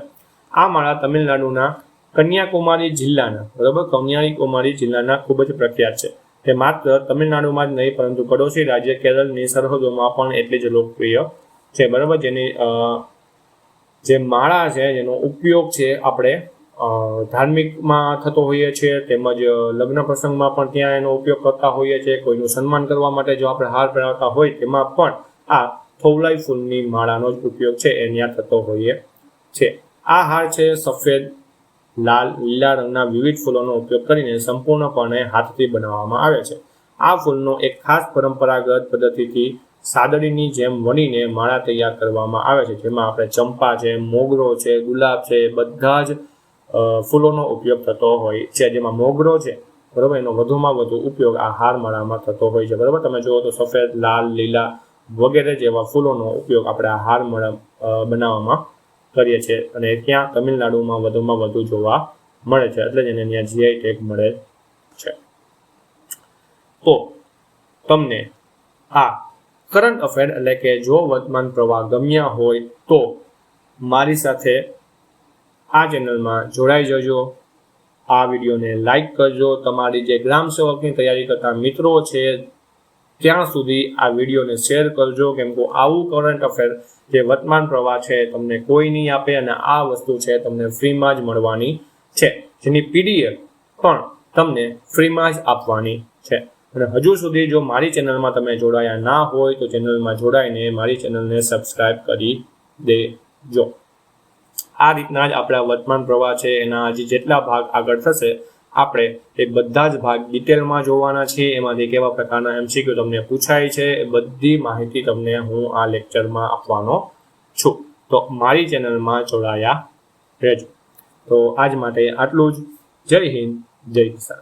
આ માળા તમિલનાડુના કન્યાકુમારી જિલ્લાના, બરોબર, કન્યાકુમારી જિલ્લાના ખૂબ જ પ્રખ્યાત છે. તે માત્ર તમિલનાડુમાં જ નહીં પરંતુ પડોશી રાજ્ય કેરળની સરહદોમાં પણ એટલી જ લોકપ્રિય છે, બરોબર. જેની જે માળા છે જેનો ઉપયોગ છે આપણે ધાર્મિકમાં થતો હોઈએ છીએ, તેમજ લગ્ન પ્રસંગમાં પણ ત્યાં એનો ઉપયોગ કરતા હોઈએ છીએ. કોઈનું સન્માન કરવા માટે જો આપણે હાર પહેરાવતા હોય તેમાં પણ આ થૌલાઈ ફૂલની માળાનો જ ઉપયોગ છે એ ત્યાં થતો હોઈએ છે. આ હાર છે સફેદ, લાલ, લીલા રંગના વિવિધ ફૂલોનો ઉપયોગ કરીને સંપૂર્ણપણે હાથથી બનાવવામાં આવે છે. આ ફૂલનો એક ખાસ પરંપરાગત પદ્ધતિથી સાદડીની જેમ વણીને માળા તૈયાર કરવામાં આવે છે, જેમાં આપણે ચંપા છે, મોગરો છે, ગુલાબ છે, બધા જ ફૂલોનો ઉપયોગ થતો હોય છે. જેમાં મોગરો છે, બરોબર, એનો વધુમાં વધુ ઉપયોગ આ હાર માળામાં થતો હોય છે, બરોબર. તમે જુઓ તો સફેદ, લાલ, લીલા વગેરે જેવા ફૂલોનો ઉપયોગ આપણે આ હાર માળા બનાવવામાં કરીએ છીએ, અને ત્યાં તમિલનાડુમાં વધુમાં વધુ જોવા મળે છે, એટલે જ એને ત્યાં જીઆઈ ટેગ મળે છે. તો તમને આ કરંટ અફેર એટલે કે જો વર્તમાન પ્રવાહ ગમ્યા હોય તો મારી સાથે આ ચેનલમાં જોડાઈ જજો, આ વિડીયોને લાઈક કરજો, તમારી જે ગ્રામ સેવકની તૈયારી કરતા મિત્રો છે ત્યાં સુધી આ વિડીયોને શેર કરજો, કેમ કે આવું કરંટ અફેર જે વર્તમાન પ્રવાહ છે તમને કોઈ નહીં આપે, અને આ વસ્તુ છે તમને ફ્રીમાં જ મળવાની છે, જેની પીડીએફ પણ તમને ફ્રીમાં જ આપવાની છે. અને હજુ સુધી જો મારી ચેનલમાં તમે જોડાયા ના હોય તો ચેનલમાં જોડાઈને મારી ચેનલને સબસ્ક્રાઇબ કરી દેજો. આ રીતના જ આપણા વર્તમાન પ્રવાહ છે એના હજી જેટલા ભાગ આગળ થશે આપણે એ બધા જ ભાગ ડિટેલમાં જોવાના છે. એમાંથી કેવા પ્રકારના MCQ તમને પૂછાય છે એ બધી માહિતી તમને હું આ લેક્ચરમાં આપવાનો છું, તો મારી ચેનલમાં જોડાયા રહેજો. તો આજ માટે આટલું જ. જય હિન્દ, જય કિસાન.